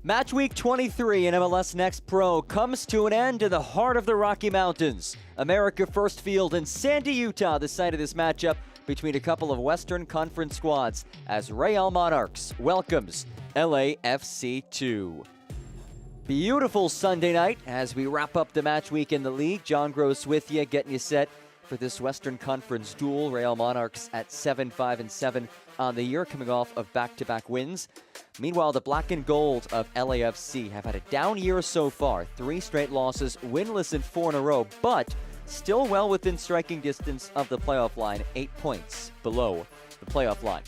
Match week 23 in MLS Next Pro comes to an end in the heart of the Rocky Mountains. America First Field in Sandy, Utah, the site of this matchup between a couple of Western Conference squads as Real Monarchs welcomes LAFC 2. Beautiful Sunday night as we wrap up the match week in the league. John Gross with you, getting you set for this Western Conference duel. Real Monarchs at 7-5-7 on the year, coming off of back-to-back wins. Meanwhile, the black and gold of LAFC have had a down year so far. 3 straight losses, winless in 4 in a row, but still well within striking distance of the playoff line, 8 points below the playoff line.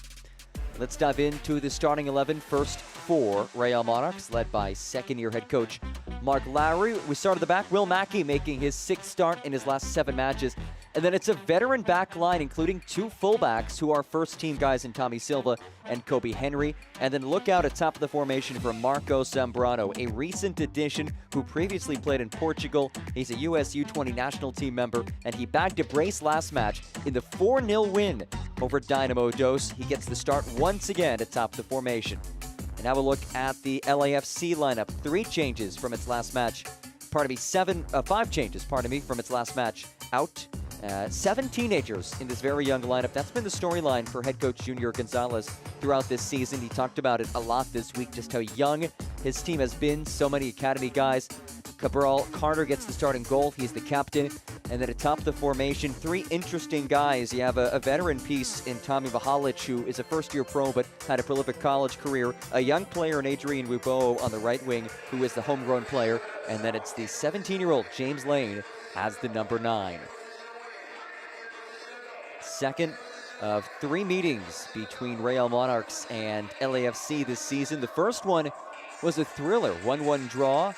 Let's dive into the starting 11 first for Real Monarchs, led by second-year head coach Mark Lowry. We start at the back, Will Mackey making his 6th start in his last 7 matches. And then it's a veteran back line, including 2 fullbacks who are first-team guys in Tommy Silva and Kobe Henry. And then look out at top of the formation for Marco Zambrano, a recent addition who previously played in Portugal. He's a US U20 national team member, and he bagged a brace last match in the 4-0 win over Dynamo Dos. He gets the start once again at top of the formation. And now we'll look at the LAFC lineup. 3 changes from its last match. 5 changes, from its last match out. 7 teenagers in this very young lineup. That's been the storyline for head coach Junior Gonzalez throughout this season. He talked about it a lot this week, just how young his team has been. So many academy guys. Cabral Carter gets the starting goal. He's the captain. And then atop the formation, 3 interesting guys. You have a veteran piece in Tommy Mahalich, who is a first-year pro but had a prolific college career. A young player in Adrian Wubo on the right wing, who is the homegrown player. And then it's the 17-year-old James Lane as the number 9. Second of 3 meetings between Real Monarchs and LAFC this season. The first one was a thriller, 1-1 draw,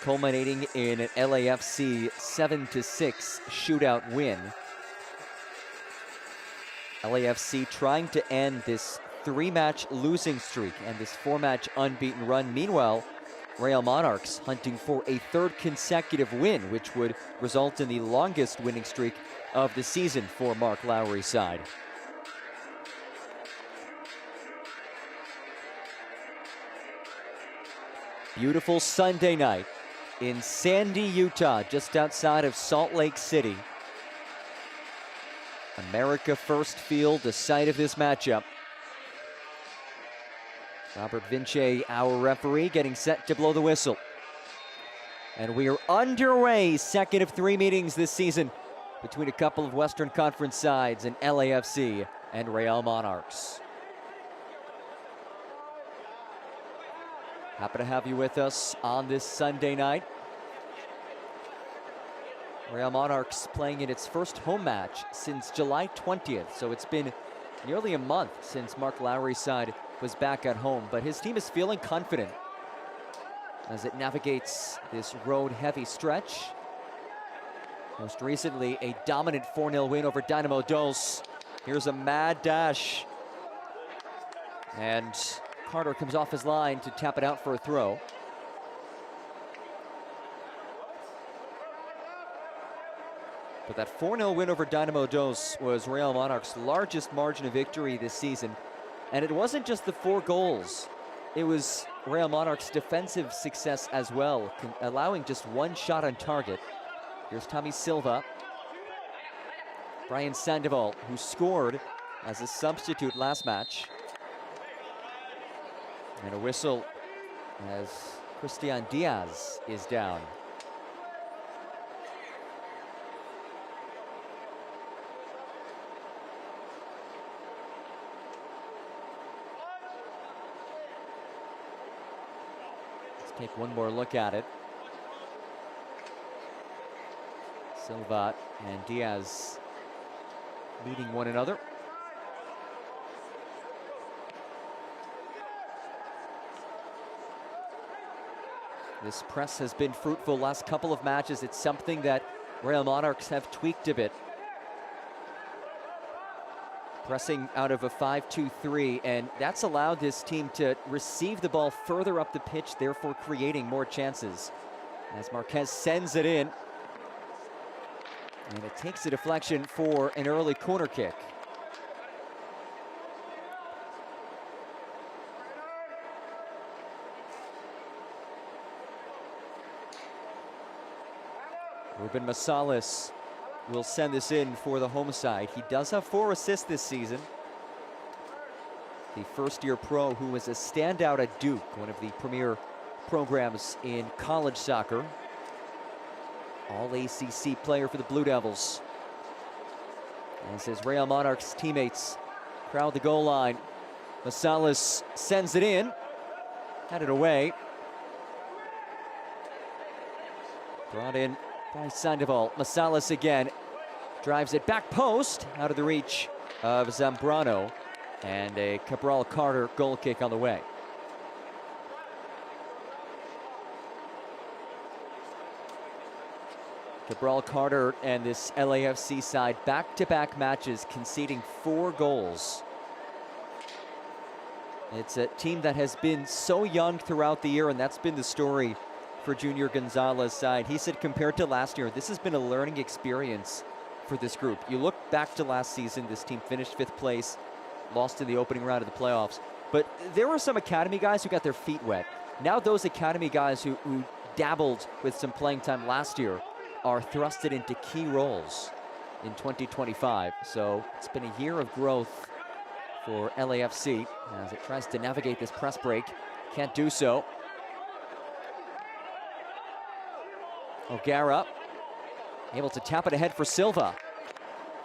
culminating in an LAFC 7-6 shootout win. LAFC trying to end this 3-match losing streak and this 4-match unbeaten run. Meanwhile, Real Monarchs hunting for a 3rd consecutive win, which would result in the longest winning streak of the season for Mark Lowry's side. Beautiful Sunday night in Sandy, Utah, just outside of Salt Lake City. America First Field, the site of this matchup. Robert Vince, our referee, getting set to blow the whistle. And we are underway, second of 3 meetings this season between a couple of Western Conference sides in LAFC and Real Monarchs. Happy to have you with us on this Sunday night. Real Monarchs playing in its first home match since July 20th, so it's been nearly a month since Mark Lowry's side was back at home, but his team is feeling confident as it navigates this road-heavy stretch. Most recently, a dominant 4-0 win over Dynamo Dos. Here's a mad dash. And Carter comes off his line to tap it out for a throw. But that 4-0 win over Dynamo Dos was Real Monarchs' largest margin of victory this season. And it wasn't just the 4 goals. It was Real Monarchs' defensive success as well, allowing just 1 shot on target. Here's Tommy Silva. Brian Sandoval, who scored as a substitute last match. And a whistle as Christian Diaz is down. Let's take one more look at it. Silva and Diaz leading one another. This press has been fruitful last couple of matches. It's something that Real Monarchs have tweaked a bit. Pressing out of a 5-2-3, and that's allowed this team to receive the ball further up the pitch, therefore creating more chances. As Marquez sends it in. And it takes a deflection for an early corner kick. Ruben Mahalich will send this in for the home side. He does have 4 assists this season. The first-year pro who was a standout at Duke, one of the premier programs in college soccer. All ACC player for the Blue Devils. As his Real Monarchs teammates crowd the goal line. Mahalich sends it in. Had it away. Brought in by Sandoval. Mahalich again. Drives it back post. Out of the reach of Zambrano. And a Cabral Carter goal kick on the way. Cabral Carter and this LAFC side back-to-back matches conceding 4 goals. It's a team that has been so young throughout the year, and that's been the story for Junior Gonzalez's side. He said compared to last year, this has been a learning experience for this group. You look back to last season, this team finished 5th place, lost in the opening round of the playoffs. But there were some academy guys who got their feet wet. Now those academy guys who dabbled with some playing time last year are thrusted into key roles in 2025. So it's been a year of growth for LAFC as it tries to navigate this press break. Can't do so. O'Gara able to tap it ahead for Silva.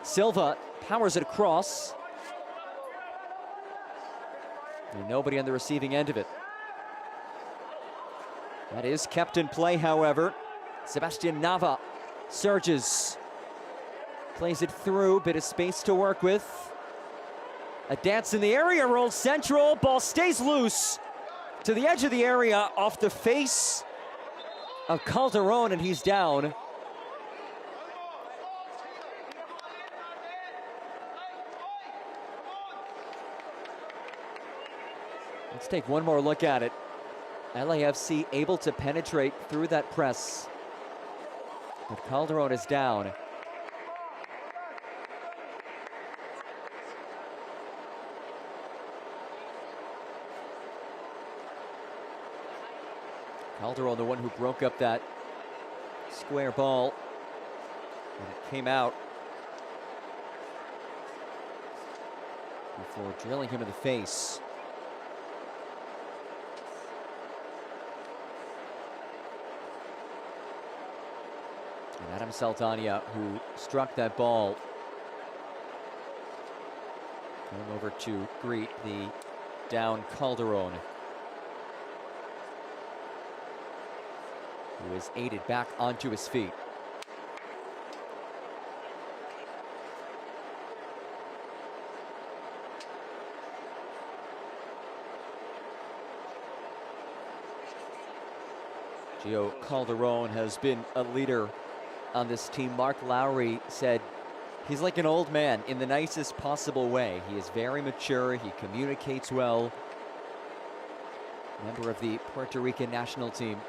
Silva powers it across. And nobody on the receiving end of it. That is kept in play, however. Sebastian Nava surges. Plays it through, bit of space to work with. A dance in the area, rolled central. Ball stays loose to the edge of the area, off the face of Calderon, and he's down. Let's take one more look at it. LAFC able to penetrate through that press, but Calderon is down. Calderon, the one who broke up that square ball, and it came out before drilling him in the face. And Adam Saldana, who struck that ball, going over to greet the down Calderon, who is aided back onto his feet. Gio Calderon has been a leader on this team. Mark Lowry said he's like an old man in the nicest possible way. He is very mature, he communicates well. Member of the Puerto Rican national team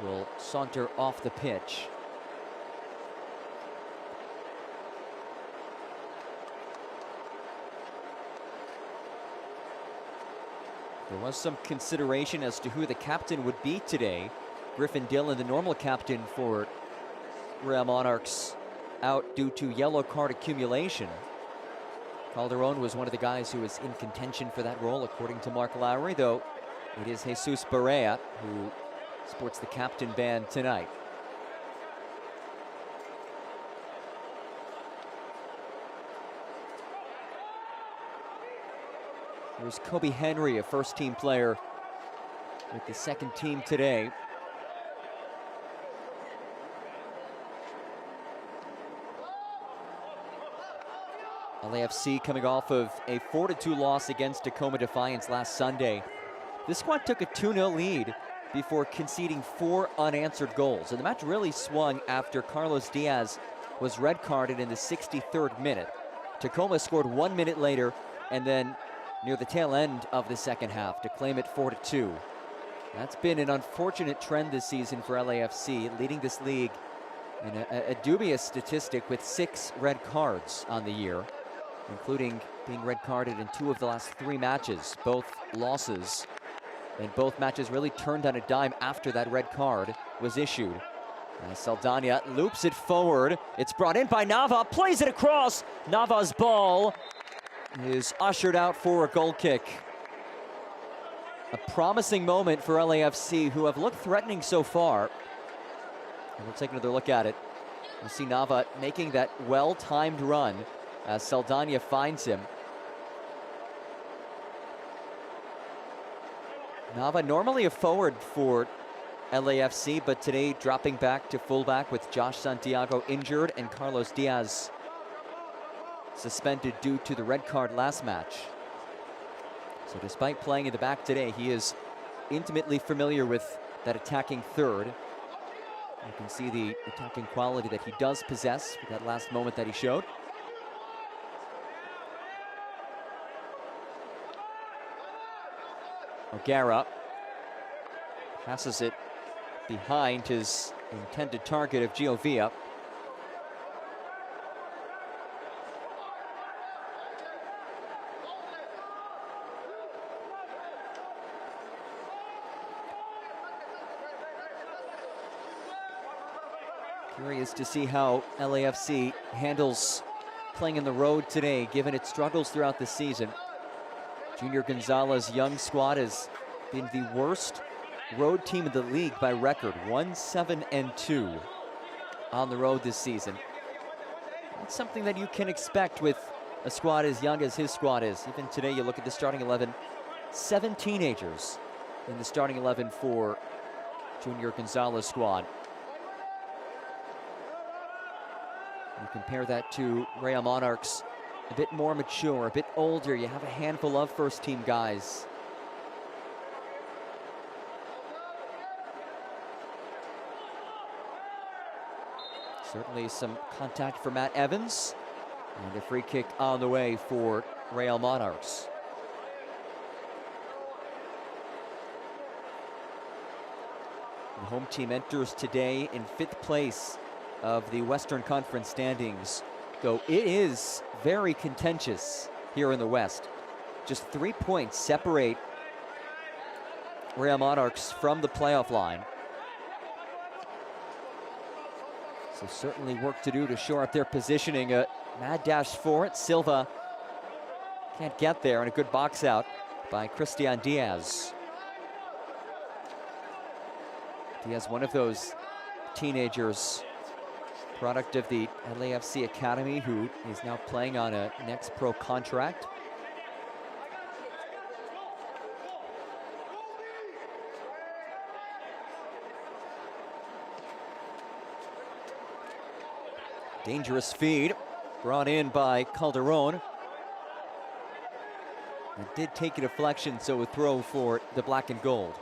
will saunter off the pitch. There was some consideration as to who the captain would be today. Griffin Dillon, the normal captain for Real Monarchs, out due to yellow card accumulation. Calderon was one of the guys who was in contention for that role, according to Mark Lowry, though it is Jesus Barea who sports the captain band tonight. There's Kobe Henry, a first-team player with the second team today. LAFC coming off of a 4-2 loss against Tacoma Defiance last Sunday. This squad took a 2-0 lead before conceding 4 unanswered goals. And the match really swung after Carlos Diaz was red carded in the 63rd minute. Tacoma scored 1 minute later, and then near the tail end of the second half to claim it 4-2. That's been an unfortunate trend this season for LAFC, leading this league in a dubious statistic with 6 red cards on the year, including being red carded in 2 of the last 3 matches, both losses. And both matches really turned on a dime after that red card was issued. Saldana loops it forward. It's brought in by Nava, plays it across. Nava's ball is ushered out for a goal kick. A promising moment for LAFC, who have looked threatening so far. And we'll take another look at it. You see Nava making that well-timed run as Saldana finds him. Nava normally a forward for LAFC, but today dropping back to fullback with Josh Santiago injured and Carlos Diaz suspended due to the red card last match. So despite playing in the back today, he is intimately familiar with that attacking third. You can see the attacking quality that he does possess with that last moment that he showed. O'Gara passes it behind his intended target of Giovia. Curious to see how LAFC handles playing in the road today, given its struggles throughout the season. Junior Gonzalez's young squad has been the worst road team in the league by record, 1-7-2 on the road this season. That's something that you can expect with a squad as young as his squad is. Even today, you look at the starting 11, 7 teenagers in the starting 11 for Junior Gonzalez's squad. You compare that to Real Monarchs, a bit more mature, a bit older. You have a handful of first-team guys. Certainly some contact for Matt Evans, and a free kick on the way for Real Monarchs. The home team enters today in 5th place of the Western Conference standings, though it is very contentious here in the West. Just 3 points separate Real Monarchs from the playoff line. So certainly work to do to shore up their positioning. A mad dash for it. Silva can't get there, and a good box out by Christian Diaz. Diaz, one of those teenagers, product of the LAFC Academy, who is now playing on a Next Pro contract. Dangerous feed brought in by Calderon. It did take a deflection, so a throw for the black and gold.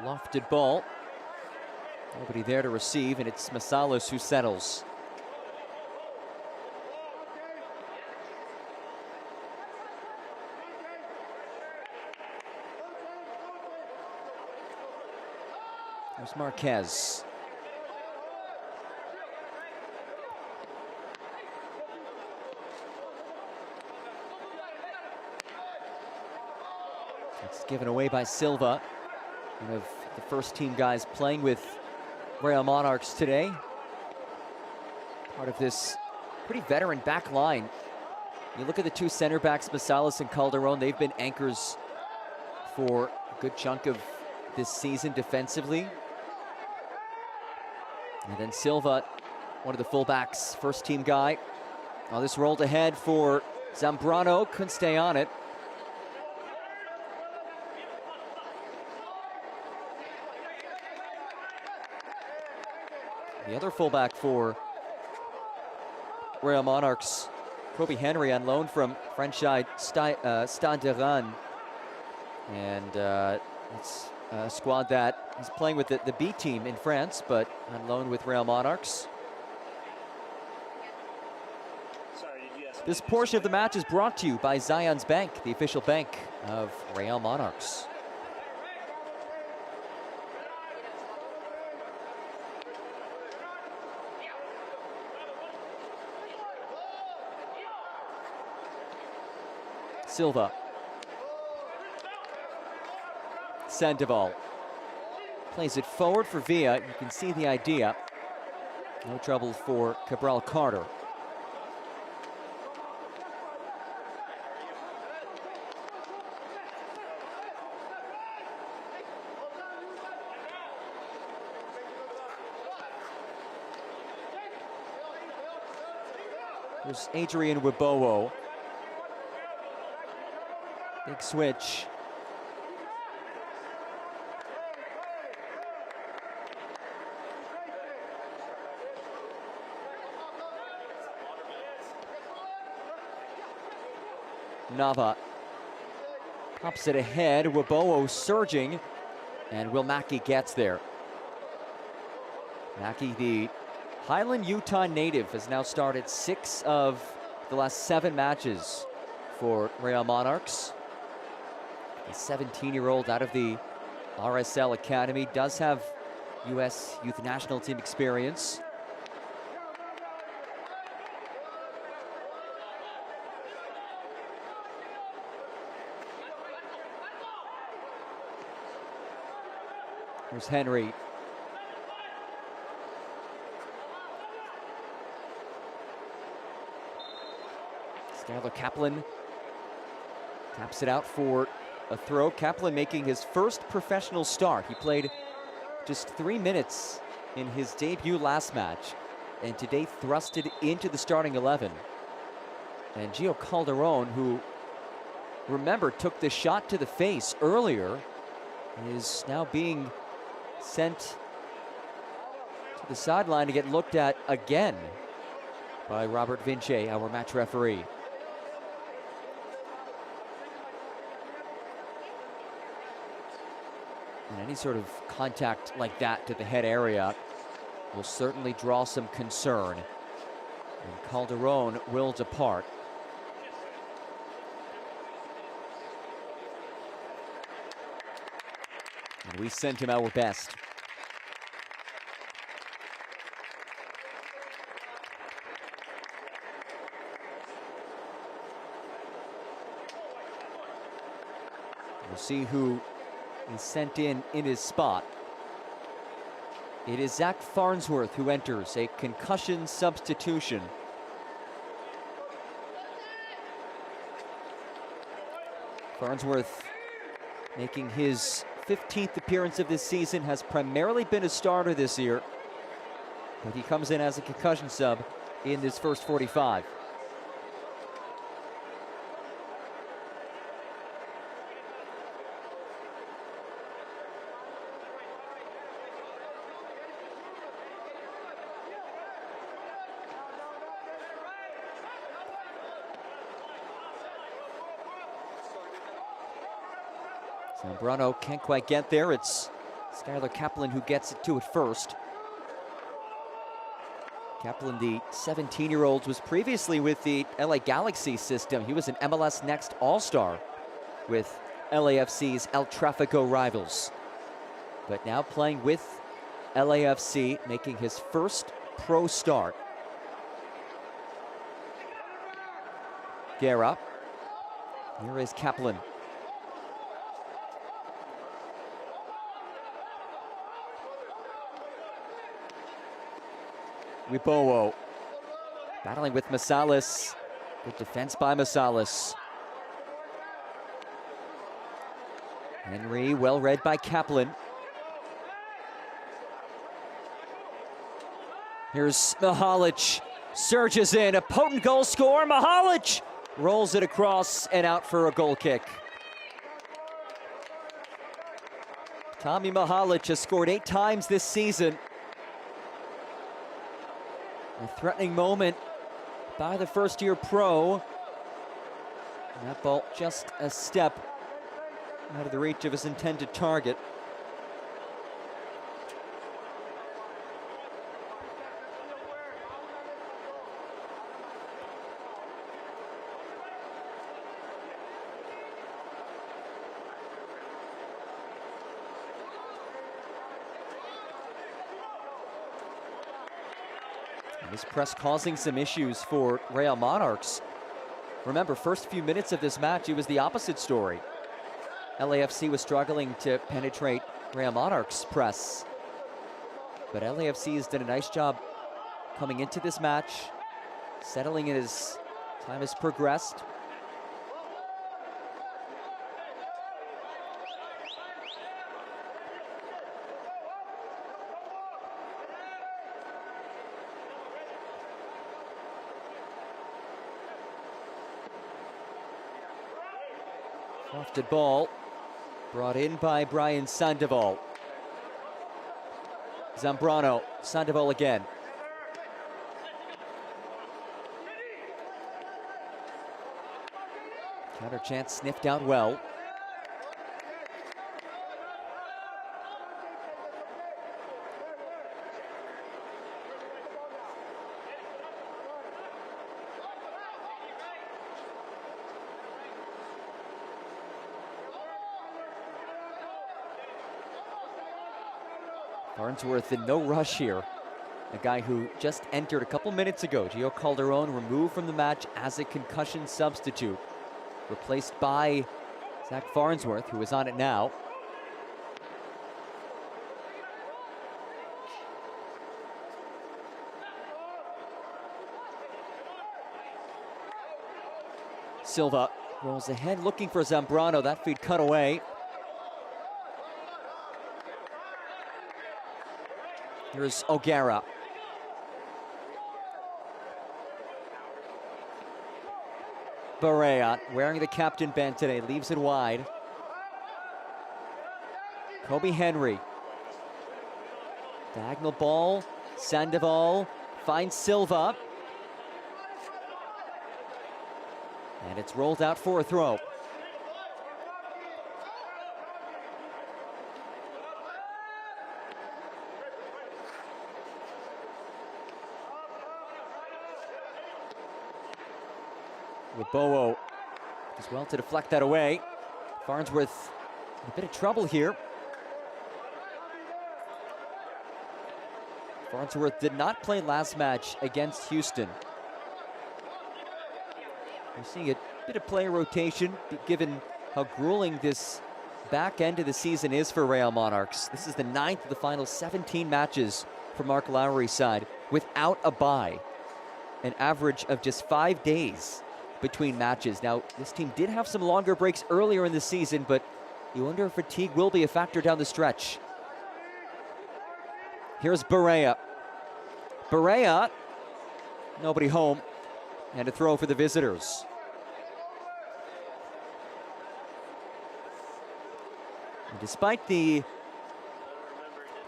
Lofted ball. Nobody there to receive, and it's Mahalich who settles. There's Marquez. It's given away by Silva, one of the first-team guys playing with Real Monarchs today. Part of this pretty veteran back line. You look at the two center backs, Mahalich and Calderon, they've been anchors for a good chunk of this season defensively. And then Silva, one of the fullbacks, first-team guy. Oh, this rolled ahead for Zambrano, couldn't stay on it. The other fullback for Real Monarchs, Kobe Henry, on loan from French side Stade de Rennes. And it's a squad that is playing with the B team in France, but on loan with Real Monarchs. This portion of the match is brought to you by Zions Bank, the official bank of Real Monarchs. Silva. Sandoval plays it forward for Villa. You can see the idea. No trouble for Cabral Carter. There's Adrian Wibowo. Big switch. Nava pops it ahead. Wibowo surging, and Will Mackey gets there. Mackey, the Highland, Utah native, has now started 6 of the last 7 matches for Real Monarchs. A 17-year-old out of the RSL Academy, does have U.S. Youth National Team experience. Here's Henry. Skylar Kaplan taps it out for a throw. Kaplan making his first professional start. He played just 3 minutes in his debut last match, and today thrusted into the starting 11. And Gio Calderon, who, remember, took the shot to the face earlier, is now being sent to the sideline to get looked at again by Robert Vince, our match referee. And any sort of contact like that to the head area will certainly draw some concern. And Calderon will depart. And we sent him our best. We'll see who is sent in his spot. It is Zach Farnsworth who enters, a concussion substitution. Farnsworth making his 15th appearance of this season, has primarily been a starter this year, but he comes in as a concussion sub in this first 45. Zambrano can't quite get there. It's Skylar Kaplan who gets it to it first. Kaplan, the 17-year-old, was previously with the LA Galaxy system. He was an MLS Next All-Star with LAFC's El Tráfico rivals. But now playing with LAFC, making his first pro start. Guerra. Here is Kaplan. Wibowo battling with Mahalich. Good defense by Mahalich. Henry, well read by Kaplan. Here's Mahalich, surges in, a potent goal score. Mahalich rolls it across and out for a goal kick. Tommy Mahalich has scored 8 times this season. A threatening moment by the first-year pro. And that ball just a step out of the reach of his intended target. This press causing some issues for Real Monarchs. Remember, first few minutes of this match, it was the opposite story. LAFC was struggling to penetrate Real Monarchs' press. But LAFC has done a nice job coming into this match, settling in as time has progressed. Lofted ball, brought in by Brian Sandoval. Zambrano, Sandoval again. Counter chance sniffed out well. Farnsworth in no rush here. A guy who just entered a couple minutes ago. Gio Calderon removed from the match as a concussion substitute. Replaced by Zach Farnsworth, who is on it now. Silva rolls ahead looking for Zambrano. That feed cut away. Here's O'Gara. Barea, wearing the captain band today, leaves it wide. Kobe Henry. Diagonal ball. Sandoval finds Silva. And it's rolled out for a throw. Bowo as well to deflect that away. Farnsworth in a bit of trouble here. Farnsworth did not play last match against Houston. We're seeing a bit of player rotation given how grueling this back end of the season is for Real Monarchs. This is the 9th of the final 17 matches for Mark Lowry's side without a bye. An average of just 5 days between matches. Now, this team did have some longer breaks earlier in the season, but you wonder if fatigue will be a factor down the stretch. Here's Barea. Barea, nobody home, and a throw for the visitors. And despite the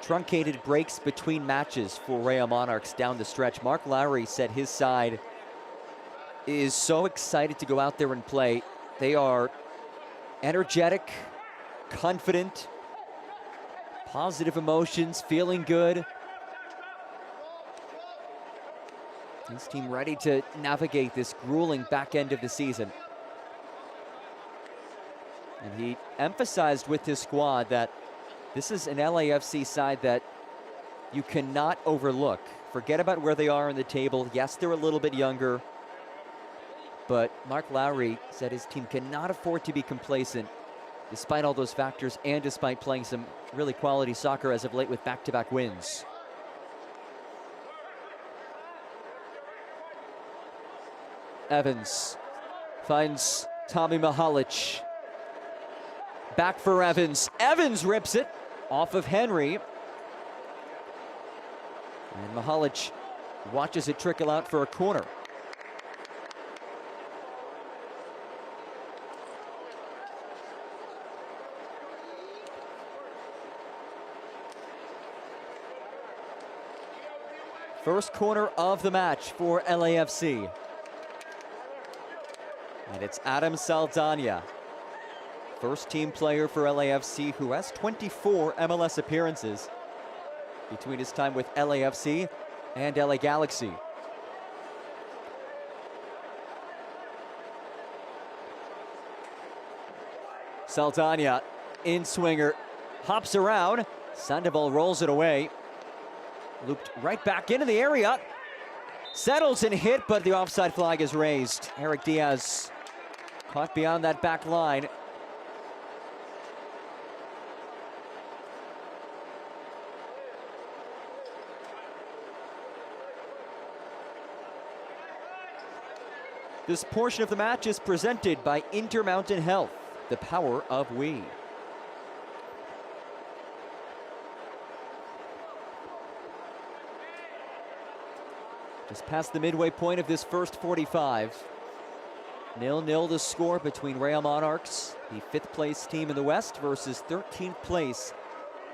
truncated breaks between matches for Real Monarchs down the stretch, Mark Lowry said his side is so excited to go out there and play. They are energetic, confident, positive emotions, feeling good. This team ready to navigate this grueling back end of the season. And he emphasized with his squad that this is an LAFC side that you cannot overlook. Forget about where they are in the table. Yes, they're a little bit younger, but Mark Lowry said his team cannot afford to be complacent despite all those factors and despite playing some really quality soccer as of late with back-to-back wins. Evans finds Tommy Mahalich. Back for Evans. Evans rips it off of Henry. And Mahalich watches it trickle out for a corner. First corner of the match for LAFC. And it's Adam Saldana, first team player for LAFC, who has 24 MLS appearances between his time with LAFC and LA Galaxy. Saldana in swinger, hops around. Sandoval rolls it away. Looped right back into the area. Settles and hit, but the offside flag is raised. Eric Diaz caught beyond that back line. This portion of the match is presented by Intermountain Health, the power of we. Just past the midway point of this first 45. 0-0 the score between Real Monarchs, the 5th place team in the West, versus 13th place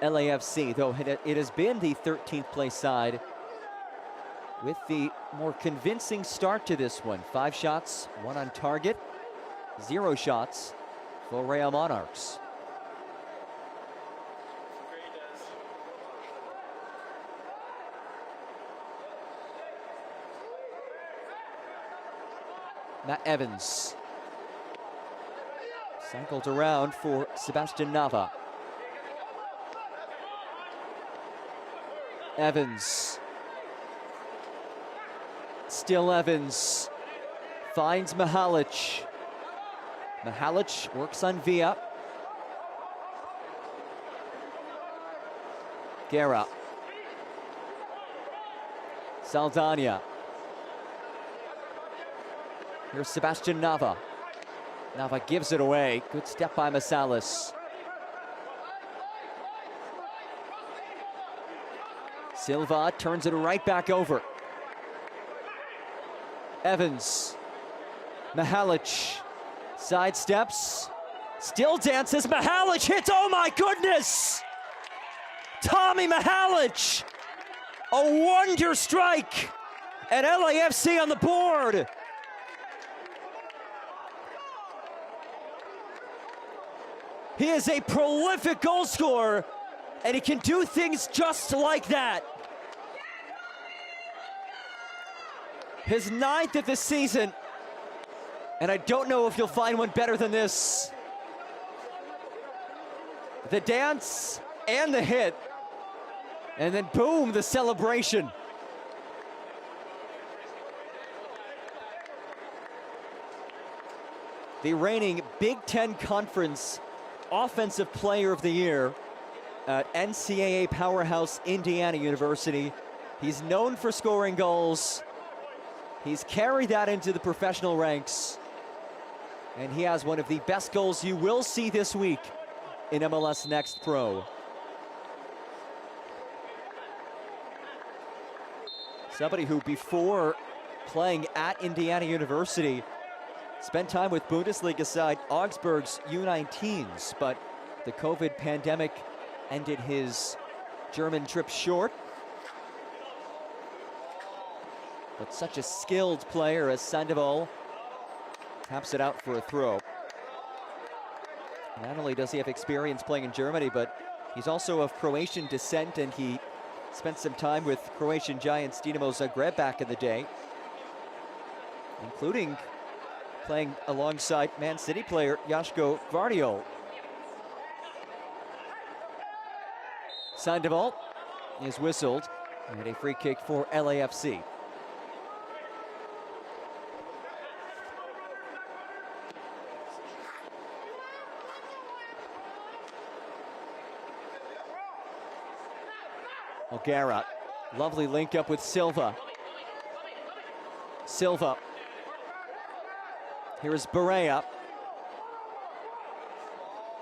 LAFC, though it has been the 13th place side with the more convincing start to this one. 5 shots, 1 on target, 0 shots for Real Monarchs. Matt Evans cycled around for Sebastian Nava. Evans. Still Evans. Finds Mahalich. Mahalich works on Villa. Guerra. Saldana. Here's Sebastian Nava. Nava gives it away. Good step by Mahalich. Silva turns it right back over. Evans. Mahalich. Sidesteps. Still dances. Mahalich hits. Oh my goodness! Tommy Mahalich! A wonder strike! And LAFC on the board! He is a prolific goal scorer, and he can do things just like that. His 9th of the season, and I don't know if you'll find one better than this. The dance and the hit, and then boom, the celebration. The reigning Big Ten Conference Offensive Player of the Year at NCAA powerhouse Indiana University. He's known for scoring goals. He's carried that into the professional ranks. And he has one of the best goals you will see this week in MLS Next Pro. Somebody who, before playing at Indiana University, spent time with Bundesliga side Augsburg's U19s, but the COVID pandemic ended his German trip short. But such a skilled player as Sandoval taps it out for a throw. Not only does he have experience playing in Germany, but he's also of Croatian descent, and he spent some time with Croatian giants Dinamo Zagreb back in the day, including playing alongside Man City player Joško Gvardiol. Sandoval is whistled, and a free kick for LAFC. O'Gara, lovely link up with Silva. Silva. Here's Barea.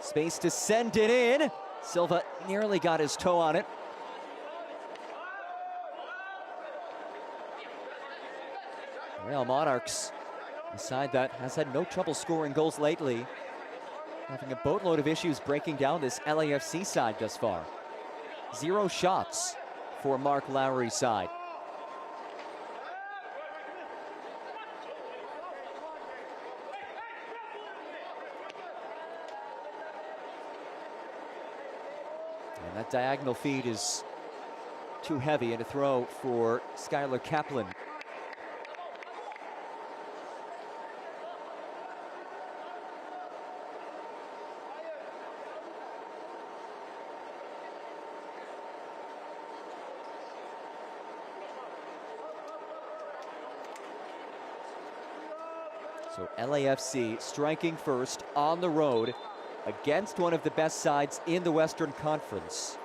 Space to send it in. Silva nearly got his toe on it. Real Monarchs, a side that has had no trouble scoring goals lately, having a boatload of issues breaking down this LAFC side thus far. 0 shots for Mark Lowry's side. And that diagonal feed is too heavy, and a throw for Skylar Kaplan. So LAFC striking first on the road against one of the best sides in the Western Conference.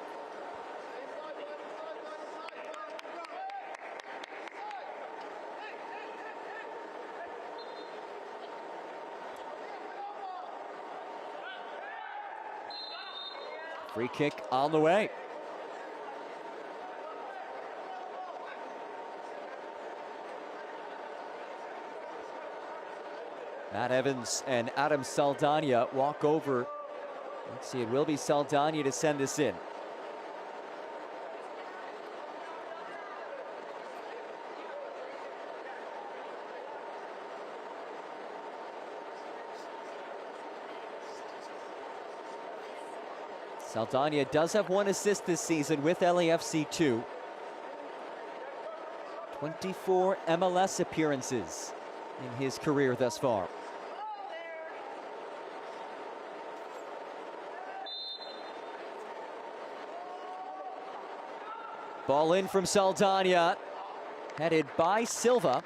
Free kick on the way. Matt Evans and Adam Saldana walk over. Let's see, it will be Saldana to send this in. Saldana does have 1 assist this season with LAFC 2. 24 MLS appearances in his career thus far. Ball in from Saldana, headed by Silva.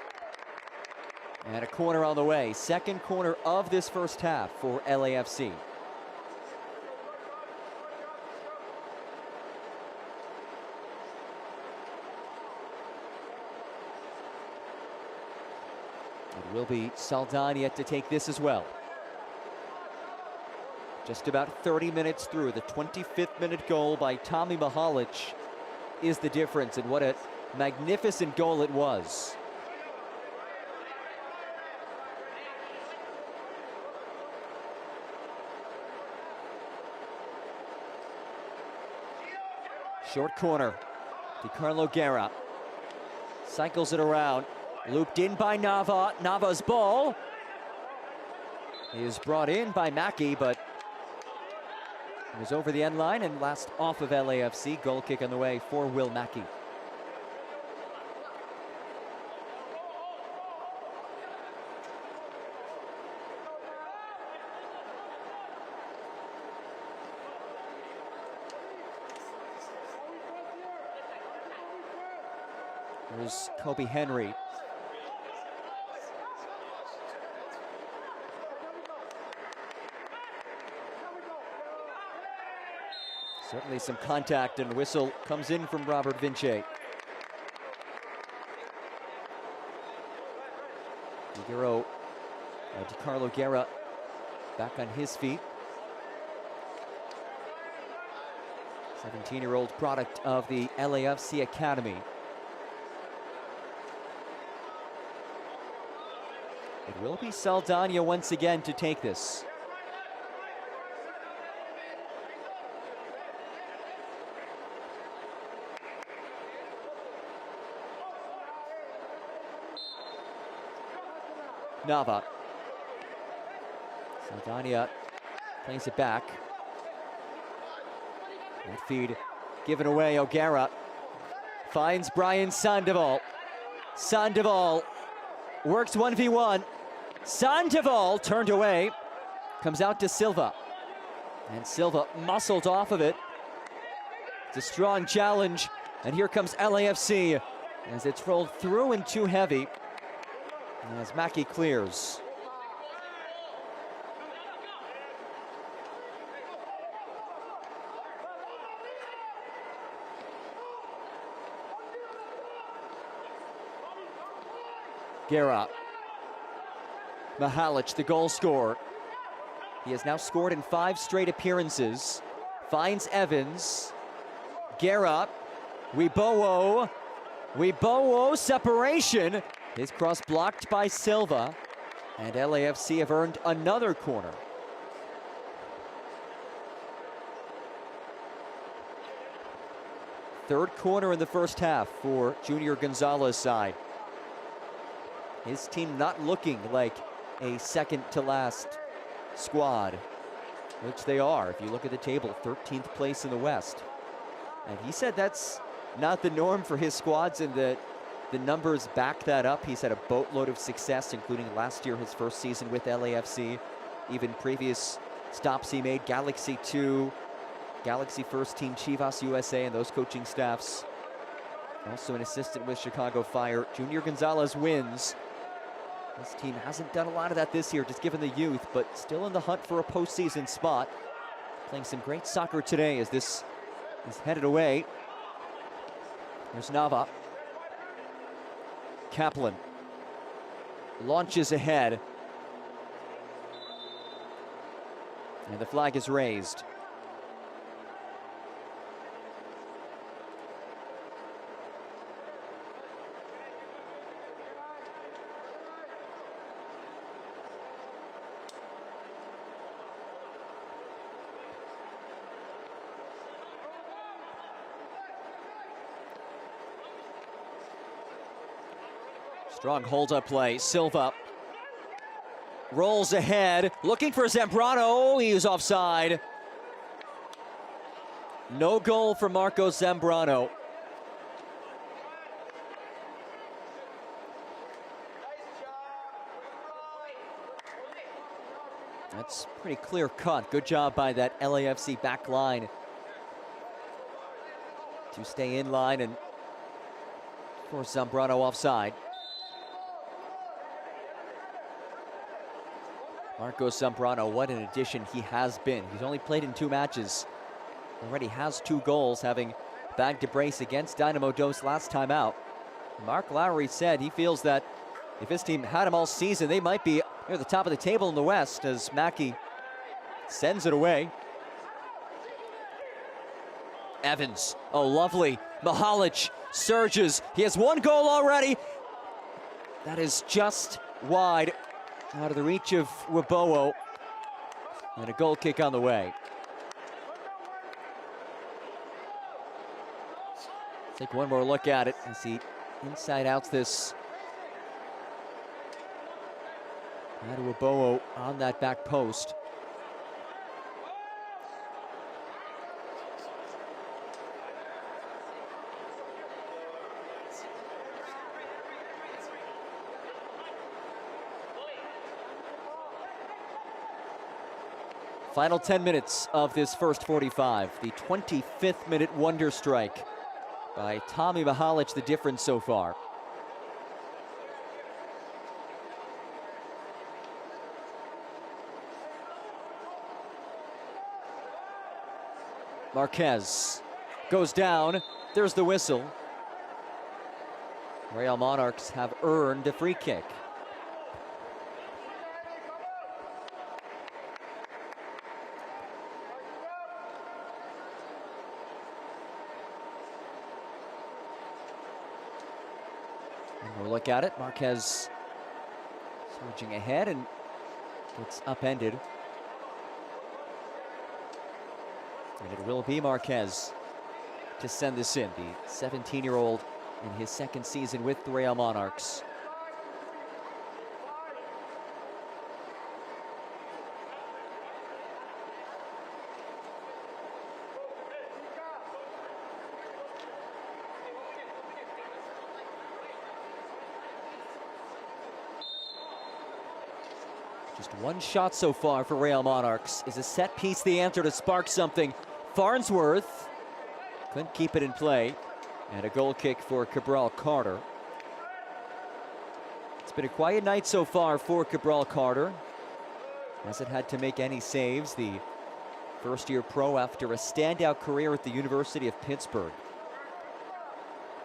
And a corner on the way. Second corner of this first half for LAFC. It will be Saldana to take this as well. Just about 30 minutes through. The 25th minute goal by Tommy Mahalich is the difference, and what a magnificent goal it was. Short corner. DiCarlo Guerra cycles it around. Looped in by Nava. Nava's ball is brought in by Mackey, but it was over the end line and last off of LAFC. Goal kick on the way for Will Mackey. There's Kobe Henry. Certainly some contact, and whistle comes in from Robert Vinci. DiCarlo Guerra back on his feet. 17-year-old product of the LAFC Academy. It will be Saldana once again to take this. Nava. Saldana plays it back. That feed given away. O'Gara finds Brian Sandoval. Sandoval works 1v1. Sandoval turned away. Comes out to Silva. And Silva muscled off of it. It's a strong challenge. And here comes LAFC as it's rolled through and too heavy. As Mackey clears. Guerra. Mahalich, the goal scorer. He has now scored in 5 straight appearances. Finds Evans. Guerra. Wibowo. Wibowo, separation. His cross blocked by Silva, and LAFC have earned another corner. Third corner in the first half for Junior Gonzalez's side. His team not looking like a second to last squad, which they are. If you look at the table, 13th place in the West. And he said that's not the norm for his squads, and that the numbers back that up. He's had a boatload of success, including last year, his first season with LAFC. Even previous stops he made, Galaxy 2, Galaxy first team, Chivas USA, and those coaching staffs. Also an assistant with Chicago Fire. Junior Gonzalez wins. This team hasn't done a lot of that this year, just given the youth, but still in the hunt for a postseason spot. Playing some great soccer today as this is headed away. Here's Nava. Kaplan launches ahead. And the flag is raised. Strong hold-up play. Silva rolls ahead, looking for Zambrano. He is offside. No goal for Marco Zambrano. That's pretty clear cut. Good job by that LAFC back line to stay in line and force Zambrano offside. Marco Zambrano, what an addition he has been. He's only played in 2 matches. Already has 2 goals, having bagged a brace against Dynamo Dos last time out. Mark Lowry said he feels that if his team had him all season, they might be near the top of the table in the West as Mackey sends it away. Evans, oh lovely. Mahalich surges. He has 1 goal already. That is just wide. Out of the reach of Wabowo. And a goal kick on the way. Take one more look at it as he inside outs this. Out of Wabowo on that back post. Final 10 minutes of this first 45. The 25th minute wonder strike by Tommy Mahalich, the difference so far. Marquez goes down. There's the whistle. Real Monarchs have earned a free kick. We'll look at it. Marquez surging ahead and gets upended. And it will be Marquez to send this in. The 17-year-old in his 2nd season with the Real Monarchs. Just 1 shot so far for Real Monarchs. Is a set piece the answer to spark something? Farnsworth couldn't keep it in play. And a goal kick for Cabral Carter. It's been a quiet night so far for Cabral Carter. Hasn't had to make any saves. The first-year pro after a standout career at the University of Pittsburgh.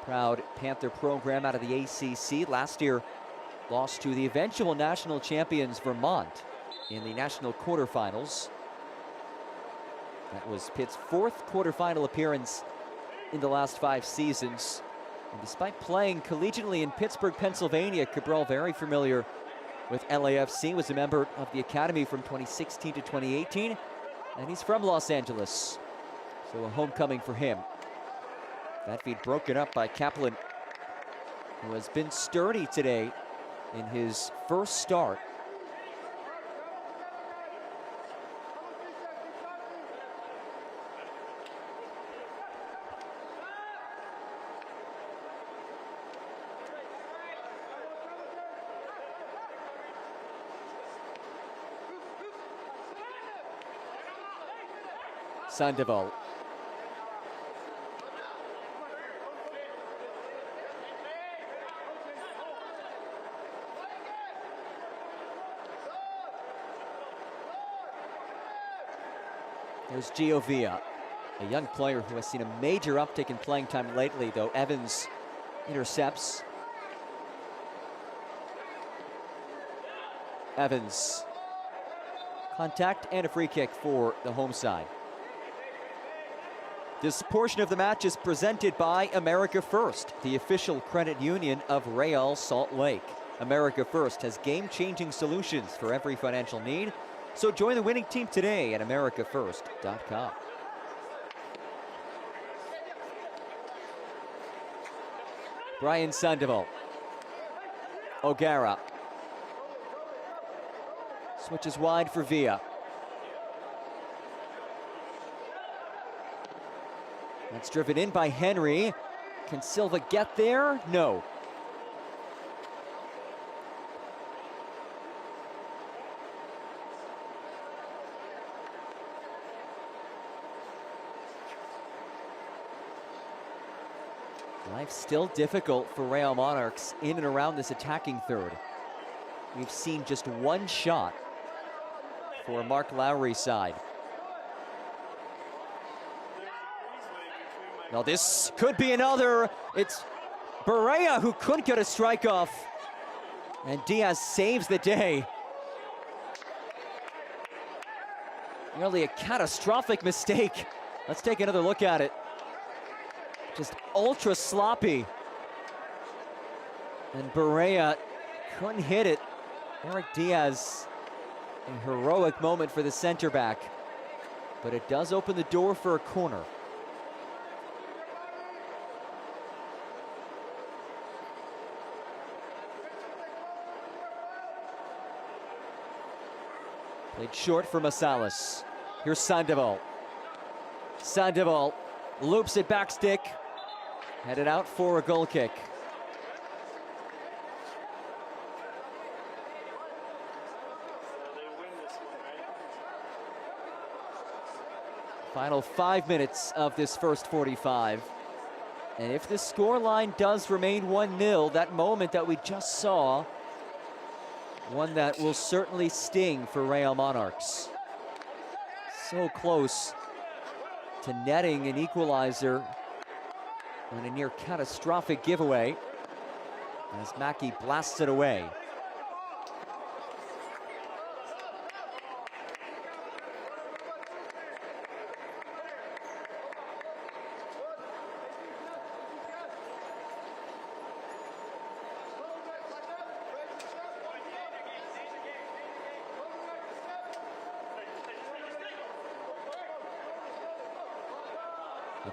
Proud Panther program out of the ACC. Last year, lost to the eventual national champions Vermont in the national quarterfinals. That was Pitt's 4th quarterfinal appearance in the last 5 seasons. And despite playing collegiately in Pittsburgh, Pennsylvania, Cabral, very familiar with LAFC, was a member of the academy from 2016 to 2018, and he's from Los Angeles. So a homecoming for him. That feed broken up by Kaplan, who has been sturdy today in his first start. Sandoval. There's Gio Villa, a young player who has seen a major uptick in playing time lately, though Evans intercepts. Evans. Contact and a free kick for the home side. This portion of the match is presented by America First, the official credit union of Real Salt Lake. America First has game-changing solutions for every financial need, so join the winning team today at americafirst.com. Brian Sandoval. O'Gara. Switches wide for Villa. That's driven in by Henry. Can Silva get there? No. Life still difficult for Real Monarchs in and around this attacking third. We've seen just one shot for Mark Lowry's side. Now this could be another. It's Barea who couldn't get a strike off. And Diaz saves the day. Nearly a catastrophic mistake. Let's take another look at it. Just ultra sloppy. And Barea couldn't hit it. Eric Diaz, a heroic moment for the center back. But it does open the door for a corner. Played short for Mahalich. Here's Sandoval. Sandoval loops it back stick. Headed out for a goal kick. Final 5 minutes of this first 45. And if the scoreline does remain 1-0, that moment that we just saw, one that will certainly sting for Real Monarchs. So close to netting an equalizer on a near catastrophic giveaway as Mackey blasts it away.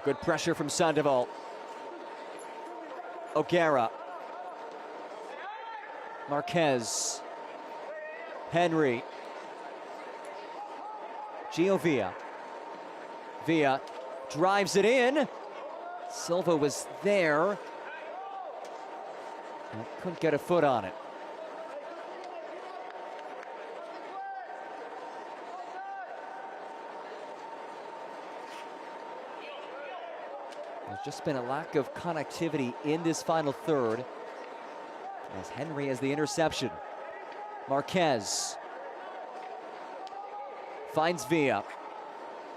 Good pressure from Sandoval. O'Gara. Marquez. Henry. Gio Villa. Villa drives it in. Silva was there. And couldn't get a foot on it. There's just been a lack of connectivity in this final third as Henry has the interception. Marquez finds Villa.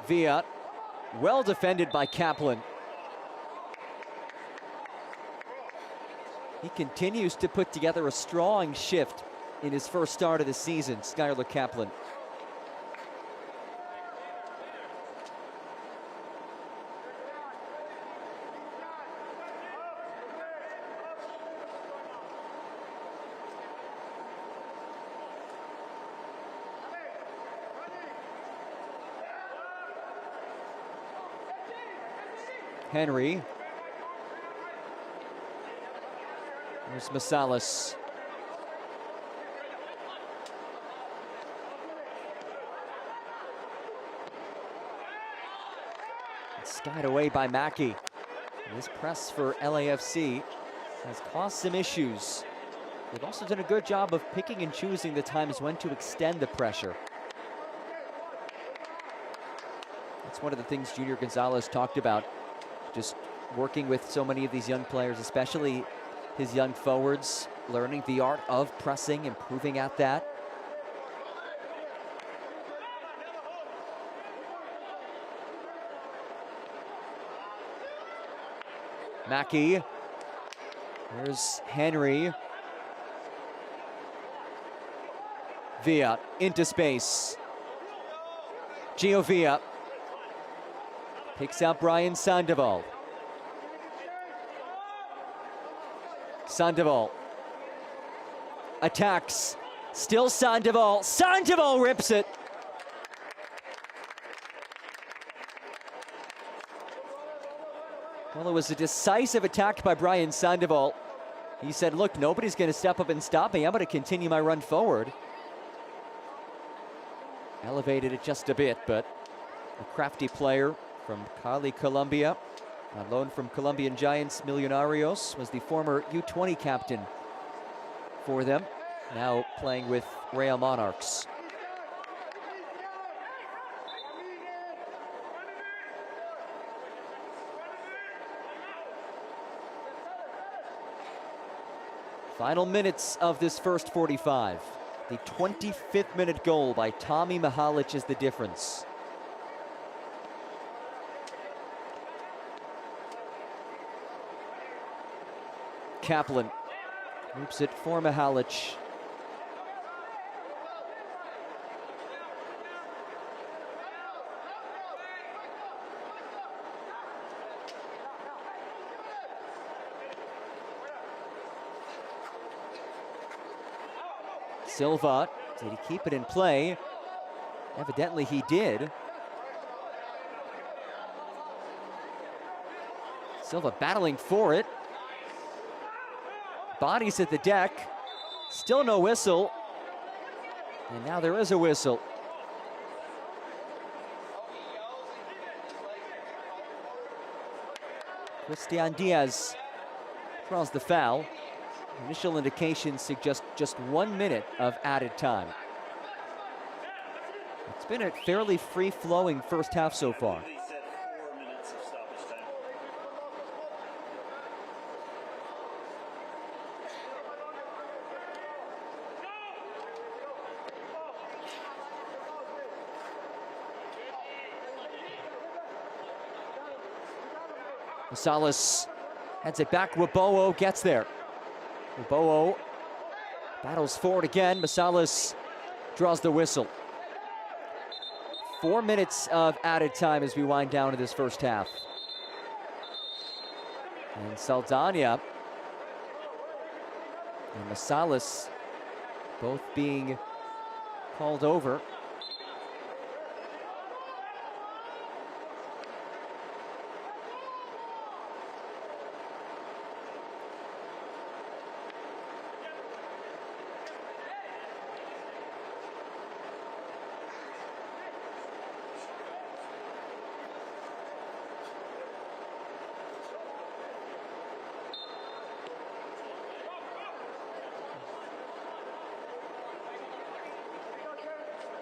Villa, well defended by Kaplan. He continues to put together a strong shift in his first start of the season, Skylar Kaplan. Henry. There's Mahalich. Skied away by Mackey. This press for LAFC has caused some issues. They've also done a good job of picking and choosing the times when to extend the pressure. That's one of the things Junior Gonzalez talked about. Just working with so many of these young players, especially his young forwards, learning the art of pressing, improving at that. Mackey. There's Henry. Villa into space. Gio Villa picks out Brian Sandoval. Sandoval attacks. Still Sandoval. Sandoval rips it. Well, it was a decisive attack by Brian Sandoval. He said, look, nobody's going to step up and stop me. I'm going to continue my run forward. Elevated it just a bit, but a crafty player from Cali, Colombia, on loan from Colombian Giants Millonarios, was the former U20 captain for them, now playing with Real Monarchs. Final minutes of this first 45. The 25th minute goal by Tommy Mahalich is the difference. Kaplan moves it for Mahalich. Silva, did he keep it in play? Evidently he did. Silva battling for it. Bodies at the deck. Still no whistle. And now there is a whistle. Christian Diaz draws the foul. Initial indications suggest just 1 minute of added time. It's been a fairly free-flowing first half so far. Gonzalez heads it back. Rabowo gets there. Rabowo battles forward again. Masalis draws the whistle. 4 minutes of added time as we wind down to this first half. And Saldana and Masalis both being called over.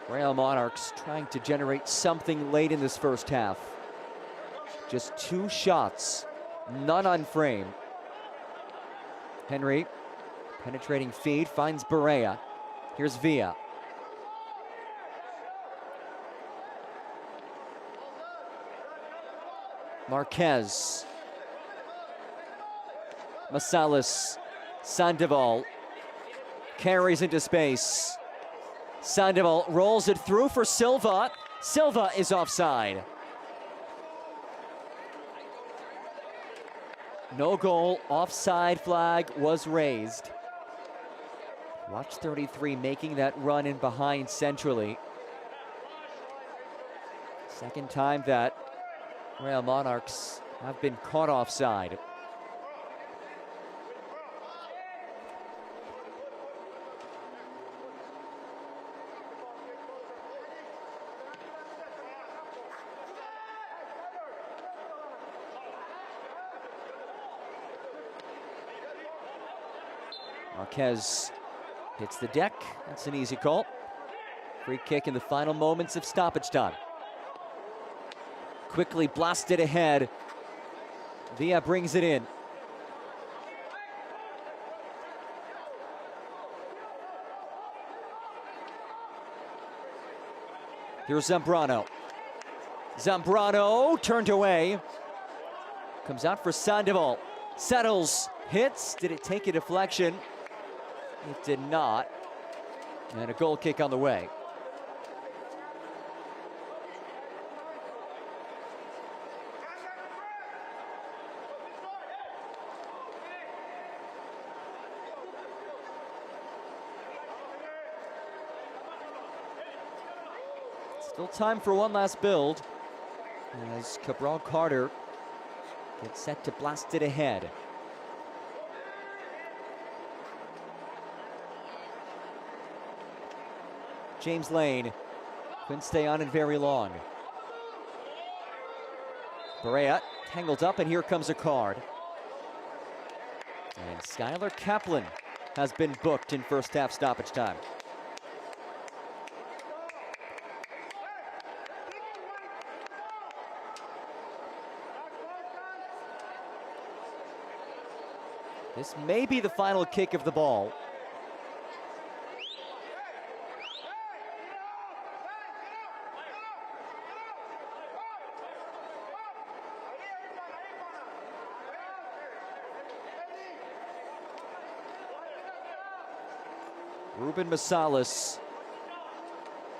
Real Monarchs trying to generate something late in this first half. Just 2 shots, none on frame. Henry, penetrating feed, finds Barea. Here's Villa. Marquez. Masalis. Sandoval carries into space. Sandoval rolls it through for Silva. Silva is offside. No goal, offside flag was raised. Watch 33 making that run in behind centrally. Second time that Real Monarchs have been caught offside. Marquez hits the deck. That's an easy call. Free kick in the final moments of stoppage time. Quickly blasted ahead. Villa brings it in. Here's Zambrano. Zambrano turned away. Comes out for Sandoval. Settles, hits. Did it take a deflection? It did not. And a goal kick on the way. Still time for one last build as Cabral Carter gets set to blast it ahead. James Lane couldn't stay on it very long. Berea tangled up, and here comes a card. And Skylar Kaplan has been booked in first half stoppage time. This may be the final kick of the ball. Ruben Mahalich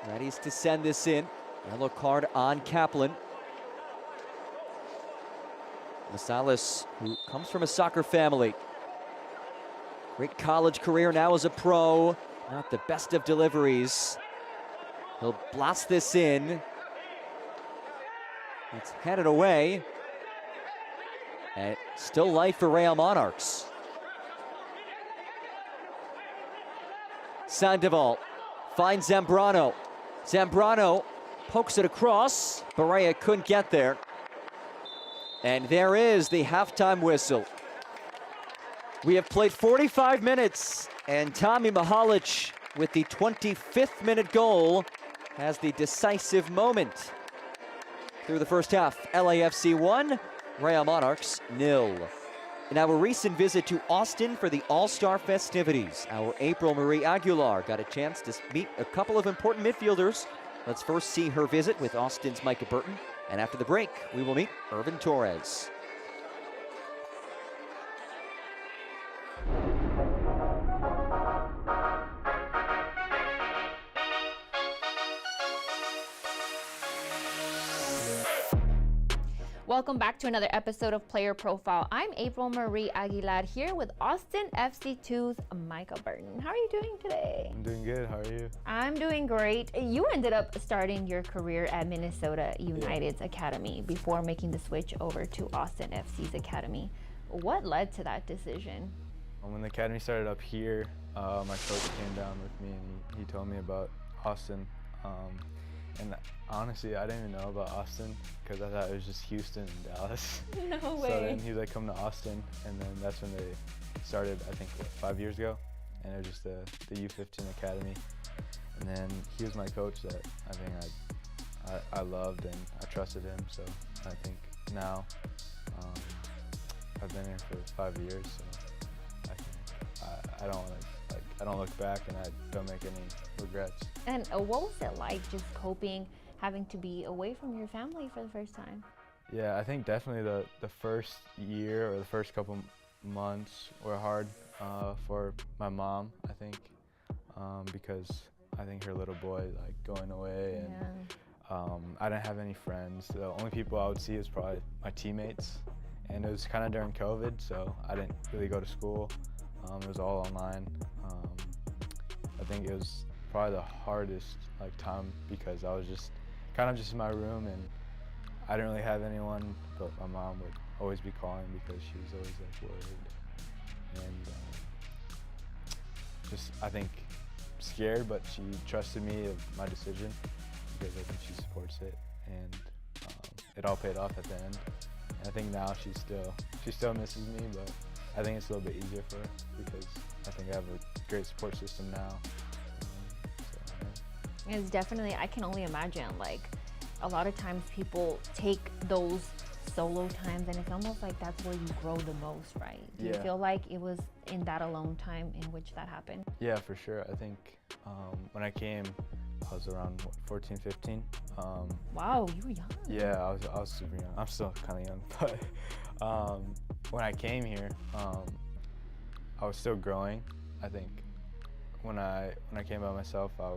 ready to send this in. Yellow card on Kaplan. Mahalich, who comes from a soccer family. Great college career, now as a pro. Not the best of deliveries. He'll blast this in. It's headed away. And still life for Real Monarchs. Sandoval finds Zambrano. Zambrano pokes it across. Berea couldn't get there. And there is the halftime whistle. We have played 45 minutes, and Tommy Mahalich, with the 25th minute goal, has the decisive moment. Through the first half, LAFC 1, Real Monarchs 0. In our recent visit to Austin for the All-Star festivities, our April Marie Aguilar got a chance to meet a couple of important midfielders. Let's first see her visit with Austin's Micah Burton, and after the break, we will meet Irvin Torres. Welcome back to another episode of Player Profile. I'm April Marie Aguilar here with Austin FC2's Micah Burton. How are you doing today? I'm doing good. How are you? I'm doing great. You ended up starting your career at Minnesota United's academy before making the switch over to Austin FC's academy. What led to that decision? When the academy started up here, my coach came down with me and he told me about Austin. And honestly, I didn't even know about Austin because I thought it was just Houston and Dallas. No way. So then he was like, come to Austin, and then that's when they started, I think, 5 years ago, and it was just the U15 academy. And then he was my coach that I think I loved and I trusted him. So I think now I've been here for 5 years, so I don't look back and I don't make any regrets. And what was it like just coping, having to be away from your family for the first time? Yeah, I think definitely the first year or the first couple months were hard for my mom, I think, because I think her little boy like going away and I didn't have any friends. The only people I would see is probably my teammates, and it was kind of during COVID, so I didn't really go to school. It was all online. I think it was probably the hardest time because I was just kind of just in my room and I didn't really have anyone, but my mom would always be calling because she was always like worried and just I think scared, but she trusted me of my decision because I think she supports it, and it all paid off at the end. And I think now she still misses me, but I think it's a little bit easier for her because I think I have a great support system now. It's definitely, I can only imagine, like a lot of times people take those solo times and it's almost like that's where you grow the most, right? Do you feel like it was in that alone time in which that happened? Yeah, for sure. I think when I came I was around 14, 15. Wow, you were young. Yeah, I was super young. I'm still kind of young, but when I came here, I was still growing. I think when I came by myself, I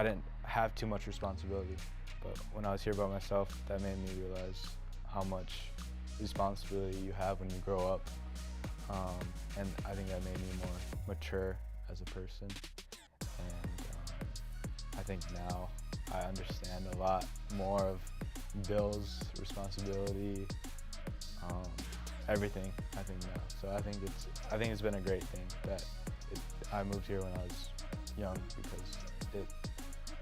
didn't have too much responsibility. But when I was here by myself, that made me realize how much responsibility you have when you grow up. And I think that made me more mature as a person. And I think now I understand a lot more of bills, responsibility, everything. I think now. So I think it's been a great thing that I moved here when I was young because it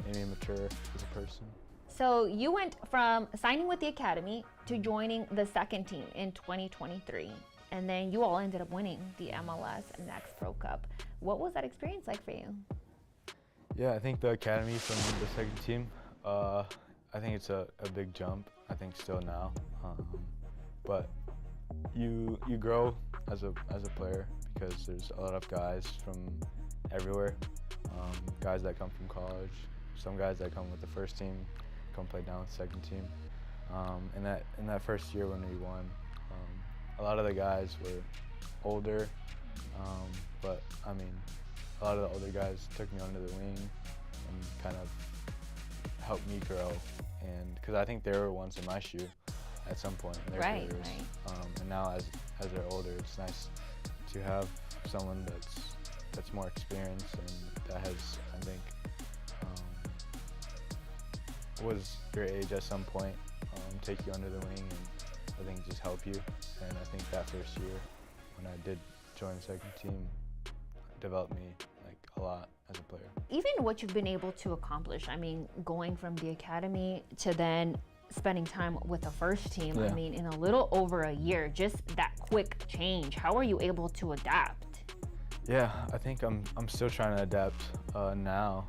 made me mature as a person. So you went from signing with the academy to joining the second team in 2023, and then you all ended up winning the MLS NEXT Pro Cup. What was that experience like for you? Yeah, I think the academy from the second team, I think it's a big jump. I think still now, but you grow as a player because there's a lot of guys from everywhere. Guys that come from college, some guys that come with the first team, come play down with the second team. In that first year when we won, a lot of the guys were older, but I mean, a lot of the older guys took me under the wing and kind of helped me grow. And because I think they were once in my shoe at some point in their careers. Right. And now as they're older, it's nice to have someone that's more experienced and that has, I think, was your age at some point, take you under the wing and I think just help you. And I think that first year when I did join the second team developed me like a lot as a player. Even what you've been able to accomplish, I mean, going from the academy to then spending time with the first team, yeah. I mean, in a little over a year, just that quick change, how are you able to adapt? Yeah, I think I'm still trying to adapt now.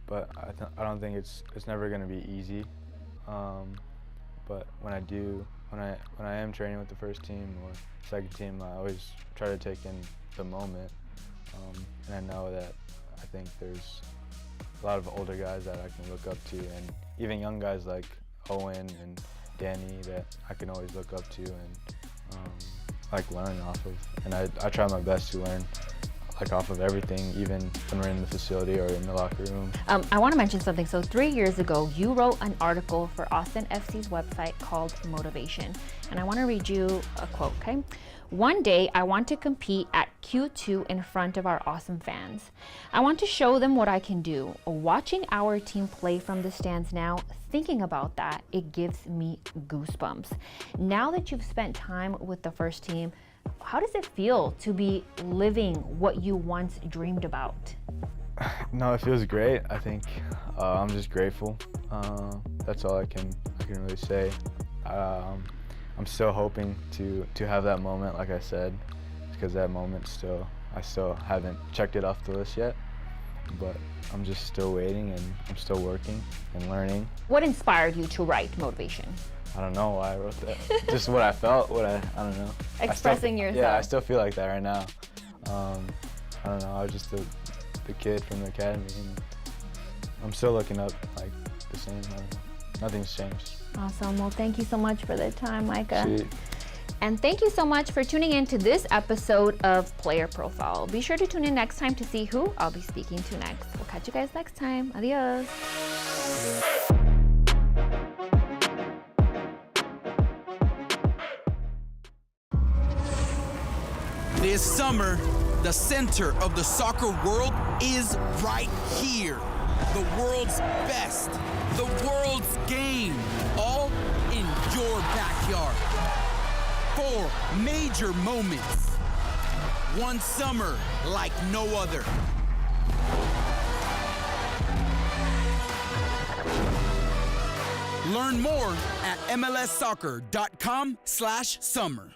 But I don't think it's never going to be easy. But when I am training with the first team or second team, I always try to take in the moment. And I know that I think there's a lot of older guys that I can look up to, and even young guys like Owen and Danny that I can always look up to and like learn off of. And I try my best to learn like off of everything, even when we're in the facility or in the locker room. I want to mention something. So 3 years ago, you wrote an article for Austin FC's website called Motivation. And I want to read you a quote, okay? One day, I want to compete at Q2 in front of our awesome fans. I want to show them what I can do. Watching our team play from the stands now, thinking about that, it gives me goosebumps. Now that you've spent time with the first team, how does it feel to be living what you once dreamed about? No, it feels great. I think I'm just grateful. That's all I can really say. I'm still hoping to have that moment, like I said, because that moment I still haven't checked it off the list yet. But I'm just still waiting and I'm still working and learning. What inspired you to write Motivation? I don't know why I wrote that. Just what I felt, I don't know. Expressing yourself. Yeah, I still feel like that right now. I don't know, I was just the kid from the academy and I'm still looking up like the same. I don't know. Nothing's changed. Awesome, well thank you so much for the time, Micah. Sweet. And thank you so much for tuning in to this episode of Player Profile. Be sure to tune in next time to see who I'll be speaking to next. We'll catch you guys next time. Adios. This summer, the center of the soccer world is right here. The world's best, the world's game, all in your backyard. 4 major moments. One summer like no other. Learn more at MLSsoccer.com/summer.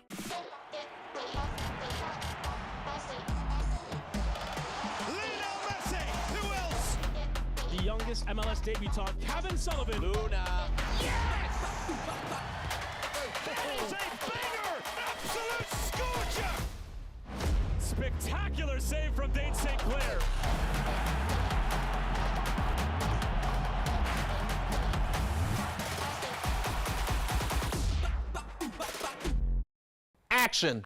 The youngest MLS debutant, Kevin Sullivan. Luna. Yes! It's a banger! Absolute scorcher! Spectacular save from Dane St. Clair. action.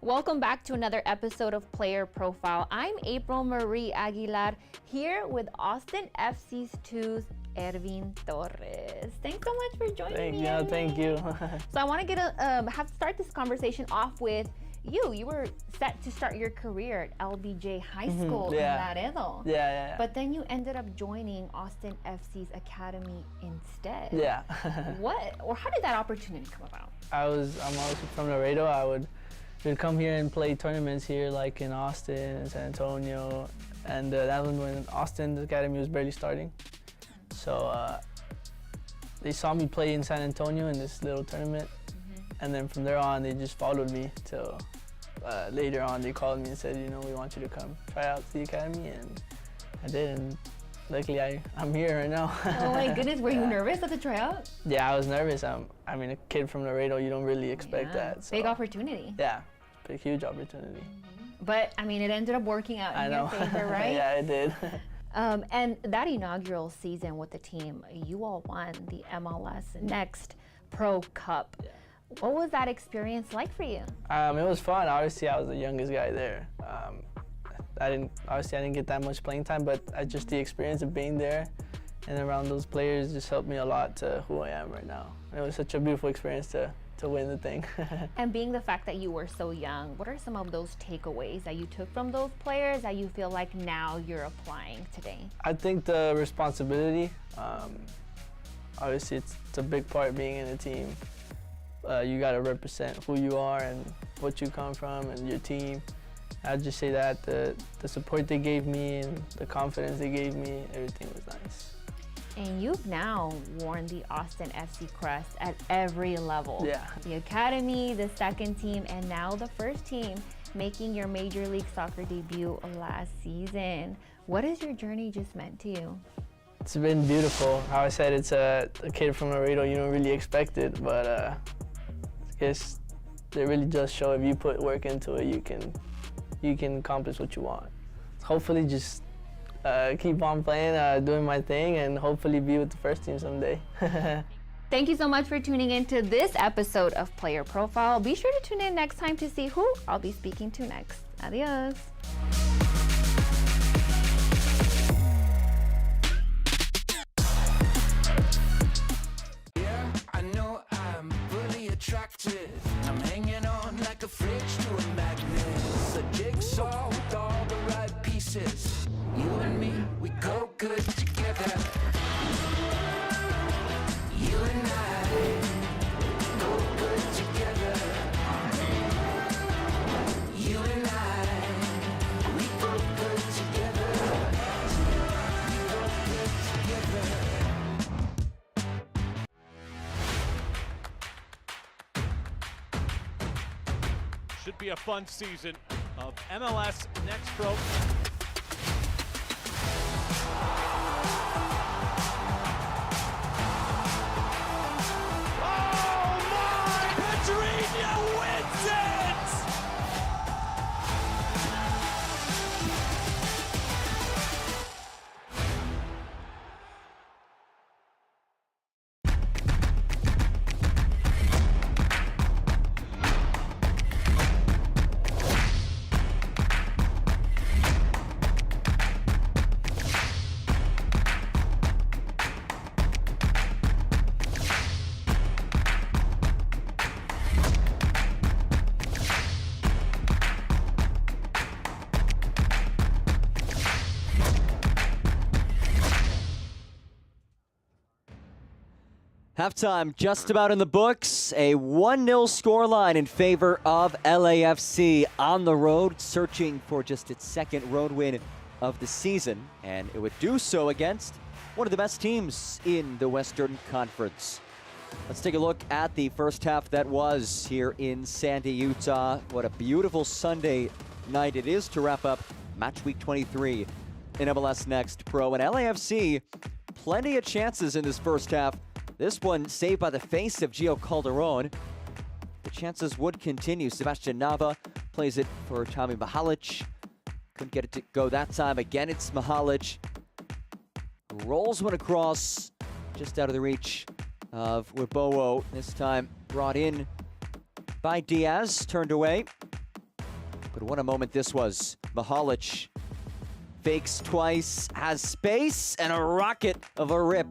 Welcome back to another episode of Player Profile. I'm April Marie Aguilar here with Austin FC's 2's Ervin Torres. Thanks so much for joining me. Yeah, thank you. So I want to get start this conversation off with you. You were set to start your career at LBJ High School in Laredo. Yeah. But then you ended up joining Austin FC's academy instead. Yeah. How did that opportunity come about? I'm also from Laredo. We'd come here and play tournaments here, like in Austin and San Antonio, and that was when Austin's academy was barely starting. So they saw me play in San Antonio in this little tournament, and then from there on, they just followed me till later on they called me and said, we want you to come try out the academy, and I did, and luckily I'm here right now. Oh my goodness, were you nervous at the tryout? Yeah, I was nervous. I mean, a kid from Laredo, you don't really expect that. So. Big opportunity. Yeah, big, huge opportunity. But I mean, it ended up working out in your favor, right? Yeah, it did. And that inaugural season with the team, you all won the MLS NEXT Pro Cup. Yeah. What was that experience like for you? It was fun. Obviously, I was the youngest guy there. I didn't get that much playing time, but just the experience of being there and around those players just helped me a lot to who I am right now. It was such a beautiful experience to win the thing. And being the fact that you were so young, what are some of those takeaways that you took from those players that you feel like now you're applying today? I think the responsibility, obviously it's a big part being in a team. You got to represent who you are and what you come from and your team. I'd just say that the support they gave me and the confidence they gave me, everything was nice. And you've now worn the Austin FC crest at every level. Yeah. The academy, the second team, and now the first team, making your Major League Soccer debut last season. What has your journey just meant to you? It's been beautiful. How I said, it's a kid from Laredo, you don't really expect it, but I guess they really just show if you put work into it, you can accomplish what you want. Hopefully just keep on playing, doing my thing, and hopefully be with the first team someday. Thank you so much for tuning in to this episode of Player Profile. Be sure to tune in next time to see who I'll be speaking to next. Adios. Yeah, I know I'm fully attracted. I'm hanging on like a fridge to a magnet. It's a jigsaw with all the right pieces. You and me, we go good together. You and I go good together. You and I, we go good together. We go good together. Should be a fun season of MLS NEXT Pro. Halftime just about in the books. A 1-0 scoreline in favor of LAFC on the road, searching for just its second road win of the season, and it would do so against one of the best teams in the Western Conference. Let's take a look at the first half that was here in Sandy, Utah. What a beautiful Sunday night it is to wrap up match week 23 in MLS Next Pro. And LAFC, plenty of chances in this first half. This one saved by the face of Gio Calderon. The chances would continue. Sebastian Nava plays it for Tommy Mahalich. Couldn't get it to go that time. Again, it's Mahalich. Rolls one across, just out of the reach of Wibowo. This time brought in by Diaz, turned away. But what a moment this was. Mahalich fakes twice, has space, and a rocket of a rip.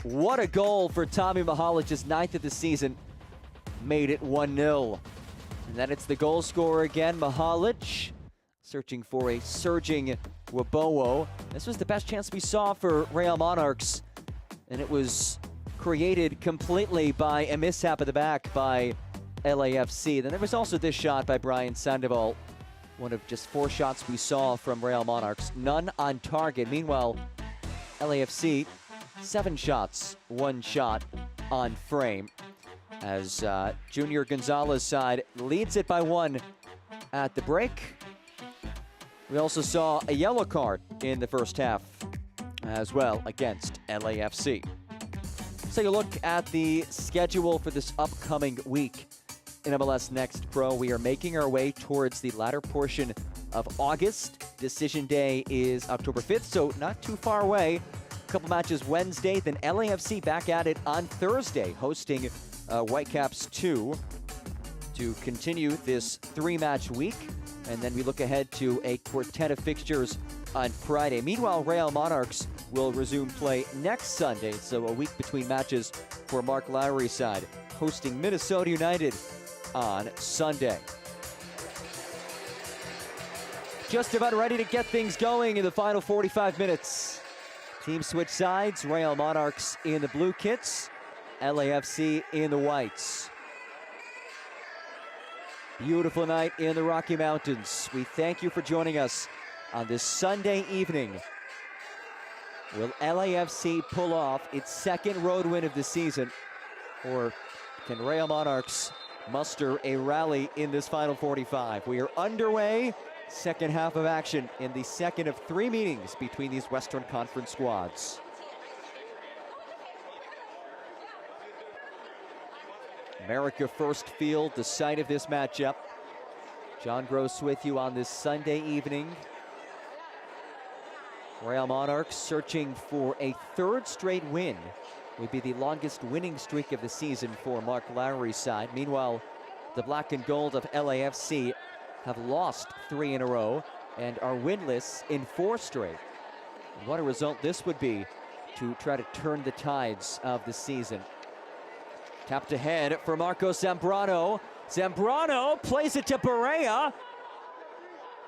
What a goal for Tommy Mahalich, his 9th of the season. Made it 1-0. And then it's the goal scorer again, Mahalich, searching for a surging Wibowo. This was the best chance we saw for Real Monarchs, and it was created completely by a mishap at the back by LAFC. Then there was also this shot by Brian Sandoval, one of just 4 shots we saw from Real Monarchs, none on target. Meanwhile, LAFC, 7 shots, 1 shot on frame, as Junior Gonzalez's side leads it by 1 at the break. We also saw a yellow card in the first half as well against LAFC. Let's take a look at the schedule for this upcoming week in MLS Next Pro. We are making our way towards the latter portion of August. Decision day is October 5th, so not too far away. A couple matches Wednesday, then LAFC back at it on Thursday, hosting Whitecaps 2 to continue this 3-match week. And then we look ahead to a quartet of fixtures on Friday. Meanwhile, Real Monarchs will resume play next Sunday, so a week between matches for Mark Lowry's side, hosting Minnesota United on Sunday. Just about ready to get things going in the final 45 minutes. Team switch sides, Real Monarchs in the blue kits, LAFC in the whites. Beautiful night in the Rocky Mountains. We thank you for joining us on this Sunday evening. Will LAFC pull off its 2nd road win of the season, or can Real Monarchs muster a rally in this final 45? We are underway, second half of action in the second of 3 meetings between these Western Conference squads. America First Field, the site of this matchup. John Gross with you on this Sunday evening. Real Monarchs searching for a 3rd straight win. Would be the longest winning streak of the season for Mark Lowry's side. Meanwhile, the black and gold of LAFC have lost 3 in a row and are winless in 4 straight. What a result this would be to try to turn the tides of the season. Tapped ahead for Marco Zambrano. Zambrano plays it to Barea.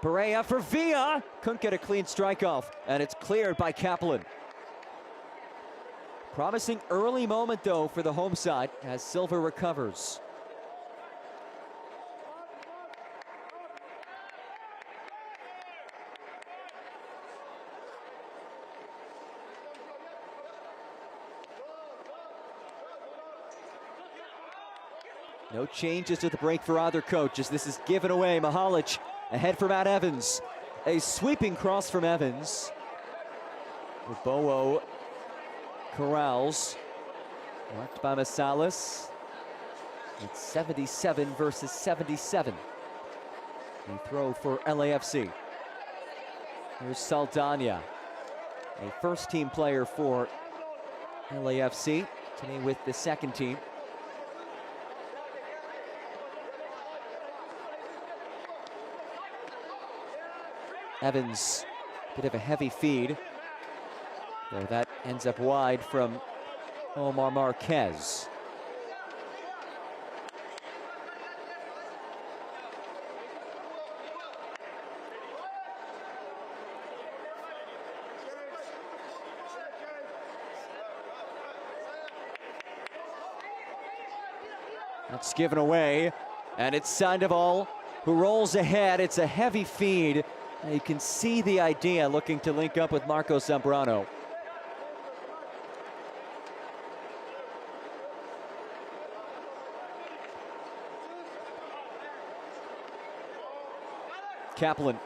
Barea for Villa. Couldn't get a clean strike off, and it's cleared by Kaplan. Promising early moment, though, for the home side as Silva recovers. No changes at the break for either coaches. This is given away. Mahalich ahead for Matt Evans. A sweeping cross from Evans. Wibowo corrals. Marked by Masalis. It's 77 versus 77. The throw for LAFC. Here's Saldana, a first-team player for LAFC, today with the second team. Evans, bit of a heavy feed, though that ends up wide from Omar Marquez. That's given away, and it's Sandoval who rolls ahead. It's a heavy feed. You can see the idea, looking to link up with Marco Zambrano. Kaplan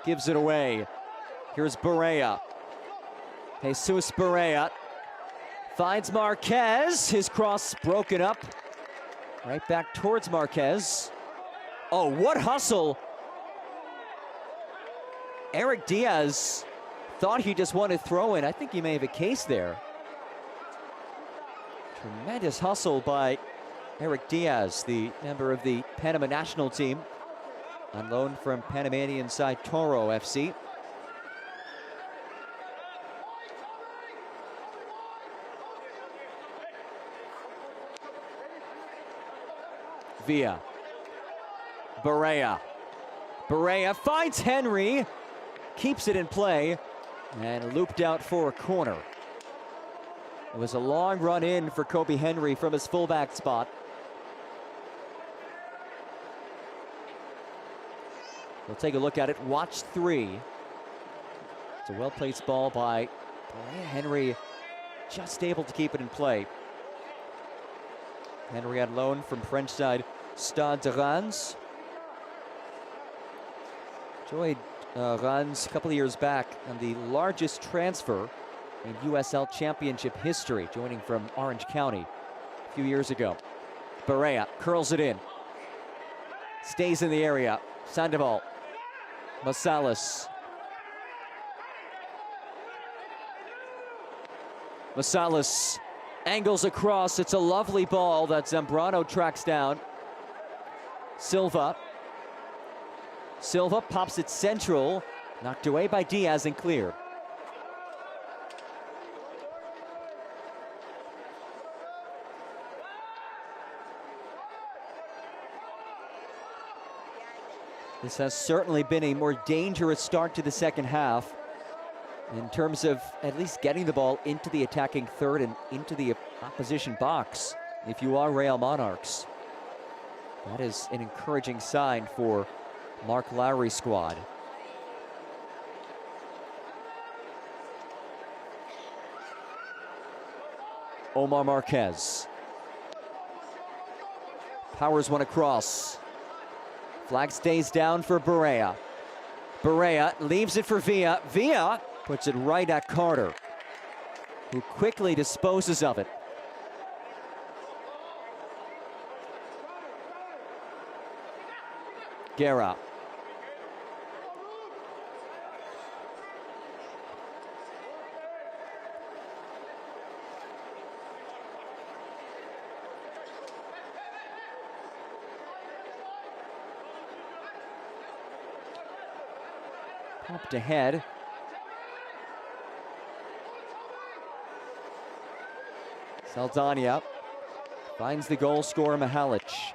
gives it away. Here's Barea. Jesus Barea finds Marquez. His cross broken up. Right back towards Marquez. Oh, what hustle. Eric Diaz thought he just wanted throw in. I think he may have a case there. Tremendous hustle by Eric Diaz, the member of the Panama national team, on loan from Panamanian side Toro FC. Villa. Barea. Barea finds Henry, keeps it in play, and looped out for a corner. It was a long run in for Kobe Henry from his fullback spot. We'll take a look at it. Watch 3. It's a well-placed ball by Barea. Henry just able to keep it in play. Henry on loan from French side Stade de Reims. Joined Reims a couple of years back on the largest transfer in USL Championship history, joining from Orange County a few years ago. Barea curls it in. Stays in the area. Sandoval. Mahalich. Mahalich angles across. It's a lovely ball that Zambrano tracks down. Silva. Silva pops it central. Knocked away by Diaz and clear. This has certainly been a more dangerous start to the second half in terms of at least getting the ball into the attacking third and into the opposition box if you are Real Monarchs. That is an encouraging sign for Mark Lowry's squad. Omar Marquez. Powers one across. Flag stays down for Barea. Barea leaves it for Villa. Villa puts it right at Carter, who quickly disposes of it. Guerra. Popped ahead. Saldana finds the goal scorer Mahalich.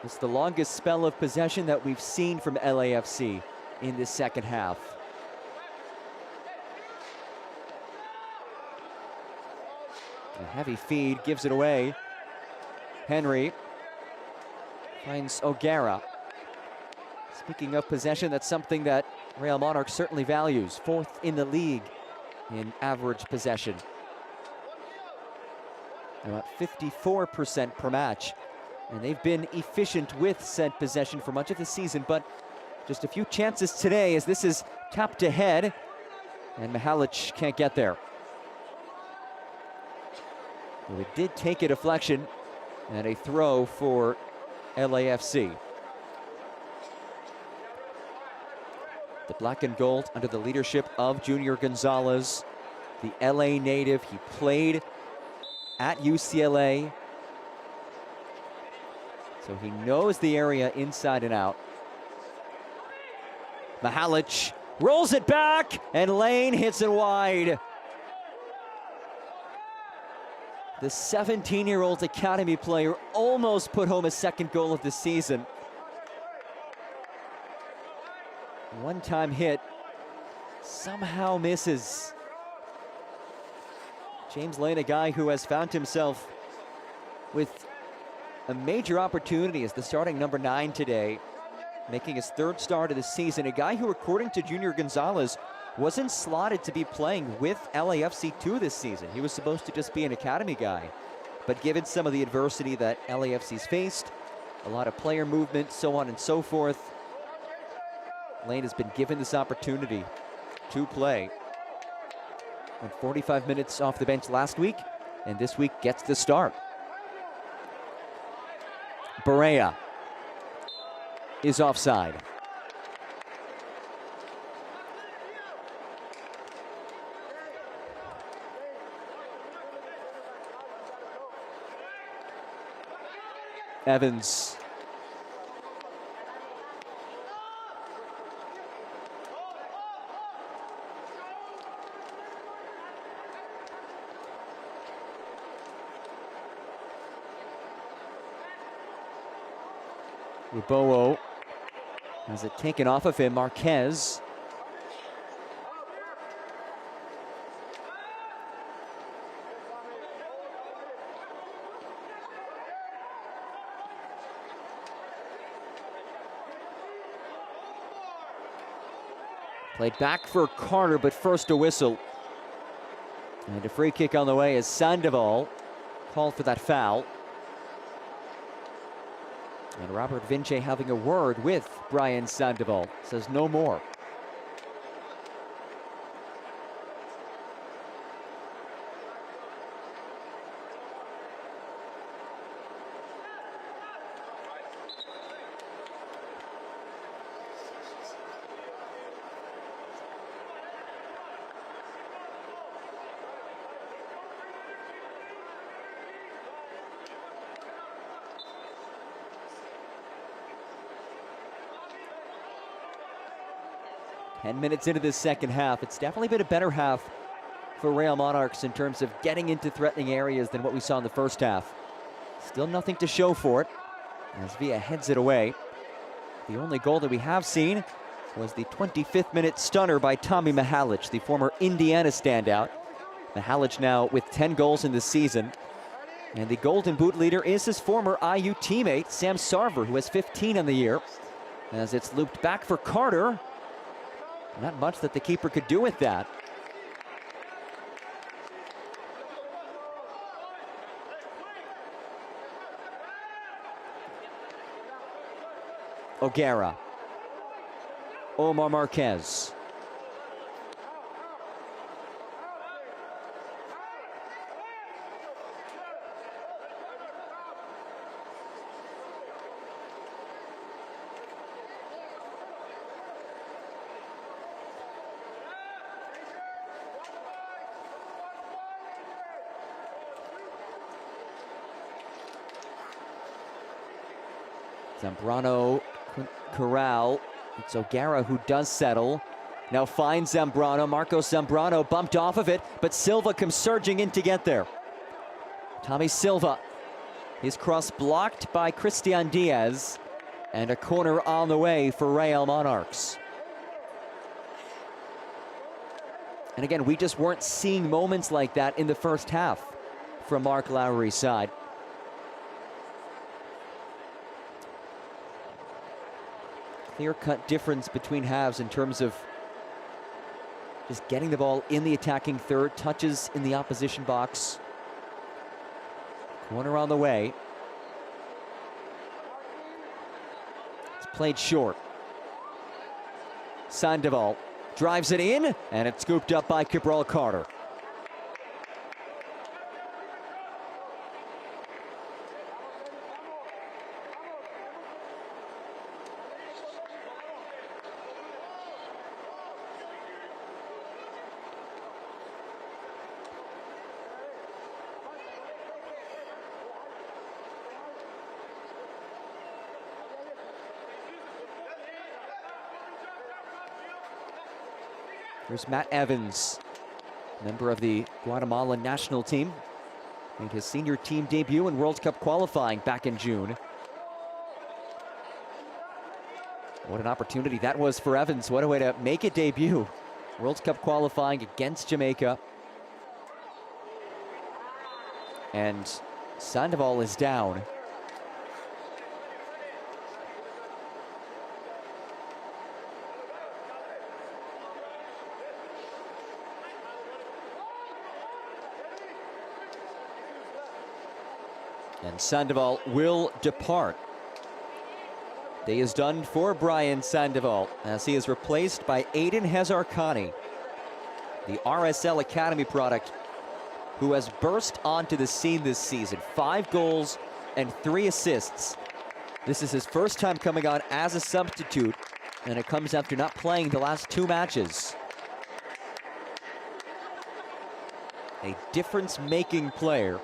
It's the longest spell of possession that we've seen from LAFC in this second half. A heavy feed, gives it away. Henry finds O'Gara. Speaking of possession, that's something that Real Monarchs certainly values. 4th in the league in average possession. About 54% per match. And they've been efficient with said possession for much of the season, but just a few chances today as this is tapped ahead, and Mahalich can't get there. Well, it did take a deflection and a throw for LAFC. The black and gold under the leadership of Junior Gonzalez, the LA native. He played at UCLA, so he knows the area inside and out. Mahalich rolls it back, and Lane hits it wide. The 17-year-old academy player almost put home his second goal of the season. One-time hit, somehow misses. James Lane, a guy who has found himself with a major opportunity as the starting number 9 today making his 3rd start of the season. A guy who, according to Junior Gonzalez, wasn't slotted to be playing with LAFC 2 this season. He was supposed to just be an academy guy. But given some of the adversity that LAFC's faced, a lot of player movement, so on and so forth, Lane has been given this opportunity to play. Went 45 minutes off the bench last week, and this week gets the start. Barea is offside. Evans. Ubowo has it taken off of him. Marquez. Played back for Carter, but first a whistle. And a free kick on the way as Sandoval called for that foul. And Robert Vince having a word with Brian Sandoval. Says no more. And minutes into this second half, it's definitely been a better half for Real Monarchs in terms of getting into threatening areas than what we saw in the first half. Still nothing to show for it as Villa heads it away. The only goal that we have seen was the 25th minute stunner by Tommy Mahalich, the former Indiana standout. Mahalich now with 10 goals in the season. And the Golden Boot leader is his former IU teammate, Sam Sarver, who has 15 on the year. As it's looped back for Carter. Not much that the keeper could do with that. O'Gara. Omar Marquez. Zambrano, Corral. It's O'Gara who does settle. Now finds Zambrano. Marcos Zambrano bumped off of it, but Silva comes surging in to get there. Tommy Silva. His cross blocked by Christian Diaz. And a corner on the way for Real Monarchs. And again, we just weren't seeing moments like that in the first half from Mark Lowry's side. Clear-cut difference between halves in terms of just getting the ball in the attacking third, touches in the opposition box. Corner on the way. It's played short. Sandoval drives it in, and it's scooped up by Cabral Carter. Here's Matt Evans, member of the Guatemala national team. Made his senior team debut in World Cup qualifying back in June. What an opportunity that was for Evans. What a way to make a debut. World Cup qualifying against Jamaica. And Sandoval is down. And Sandoval will depart. Day is done for Brian Sandoval as he is replaced by Aiden Hezarkhani, the RSL Academy product who has burst onto the scene this season. 5 goals and 3 assists. This is his first time coming on as a substitute, and it comes after not playing the last 2 matches. A difference-making player.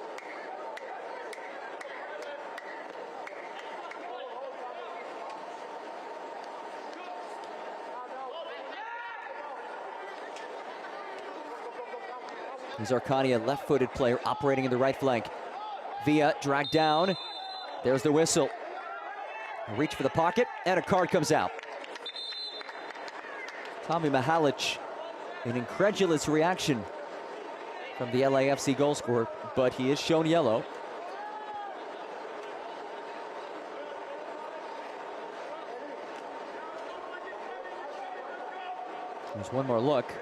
Zarkani, a left-footed player operating in the right flank. Villa dragged down. There's the whistle. A reach for the pocket, and a card comes out. Tommy Mahalich, an incredulous reaction from the LAFC goal scorer, but he is shown yellow. There's one more look.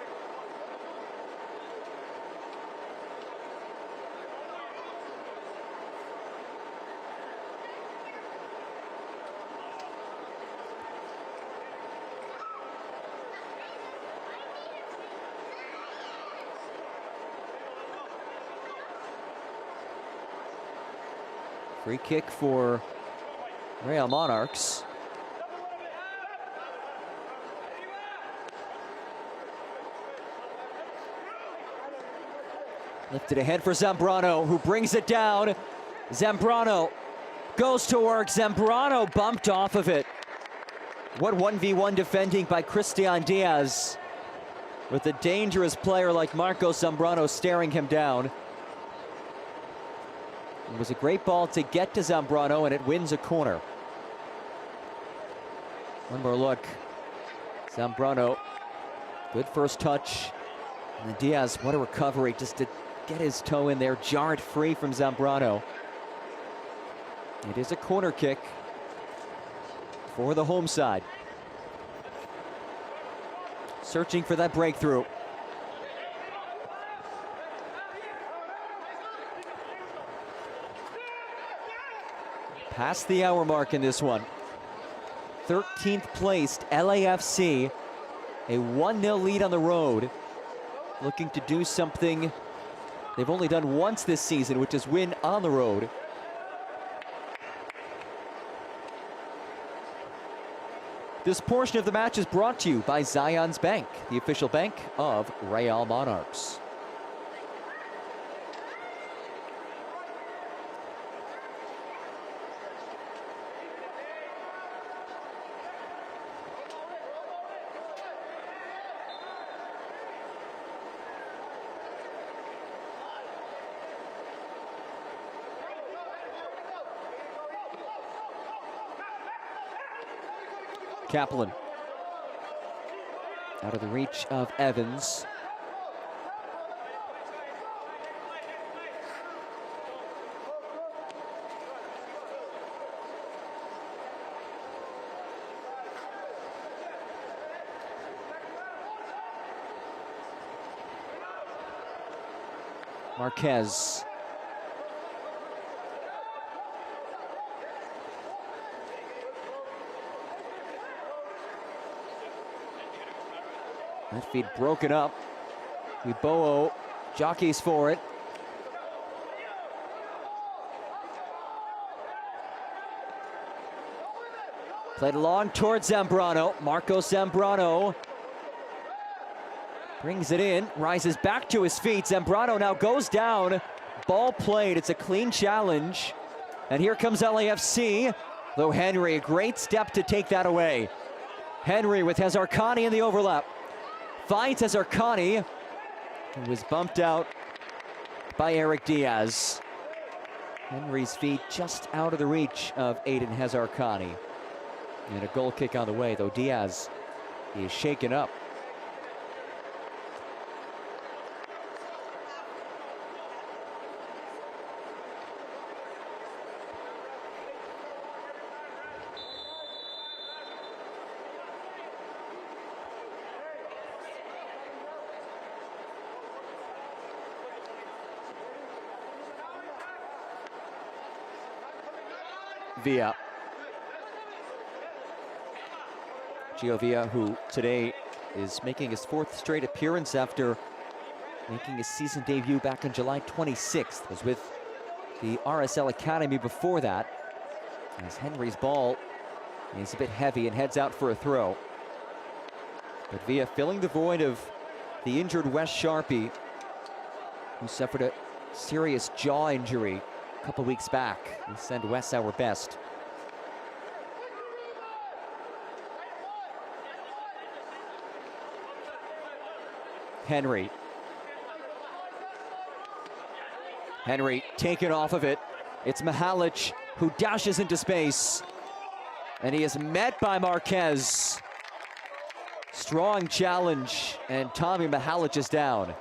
Free kick for Real Monarchs. Lifted ahead for Zambrano, who brings it down. Zambrano goes to work. Zambrano bumped off of it. What 1v1 defending by Christian Diaz, with a dangerous player like Marco Zambrano staring him down. It was a great ball to get to Zambrano, and it wins a corner. One more look. Zambrano, good first touch. And Diaz, what a recovery just to get his toe in there, jarred free from Zambrano. It is a corner kick for the home side. Searching for that breakthrough. Past the hour mark in this one. 13th placed LAFC, a 1-0 lead on the road, looking to do something they've only done once this season, which is win on the road. This portion of the match is brought to you by Zions Bank, the official bank of Real Monarchs. Kaplan out of the reach of Evans. Marquez. That feed broken up. Ibowo jockeys for it. Played along towards Zambrano. Marco Zambrano brings it in, rises back to his feet. Zambrano now goes down. Ball played. It's a clean challenge. And here comes LAFC. Though Henry, a great step to take that away. Henry with Hezarkhani in the overlap. Finds Hezarkhani, who was bumped out by Eric Diaz. Henry's feet just out of the reach of Aiden Hezarkhani. And a goal kick on the way, though Diaz is shaken up. Villa. Gio Villa, who today is making his 4th straight appearance after making his season debut back on July 26th. Was with the RSL Academy before that. As Henry's ball is a bit heavy and heads out for a throw. But Villa filling the void of the injured Wes Sharpie, who suffered a serious jaw injury a couple weeks back. We send Wes our best. Henry taken off of it. It's Mahalich who dashes into space. And he is met by Marquez. Strong challenge, and Tommy Mahalich is down.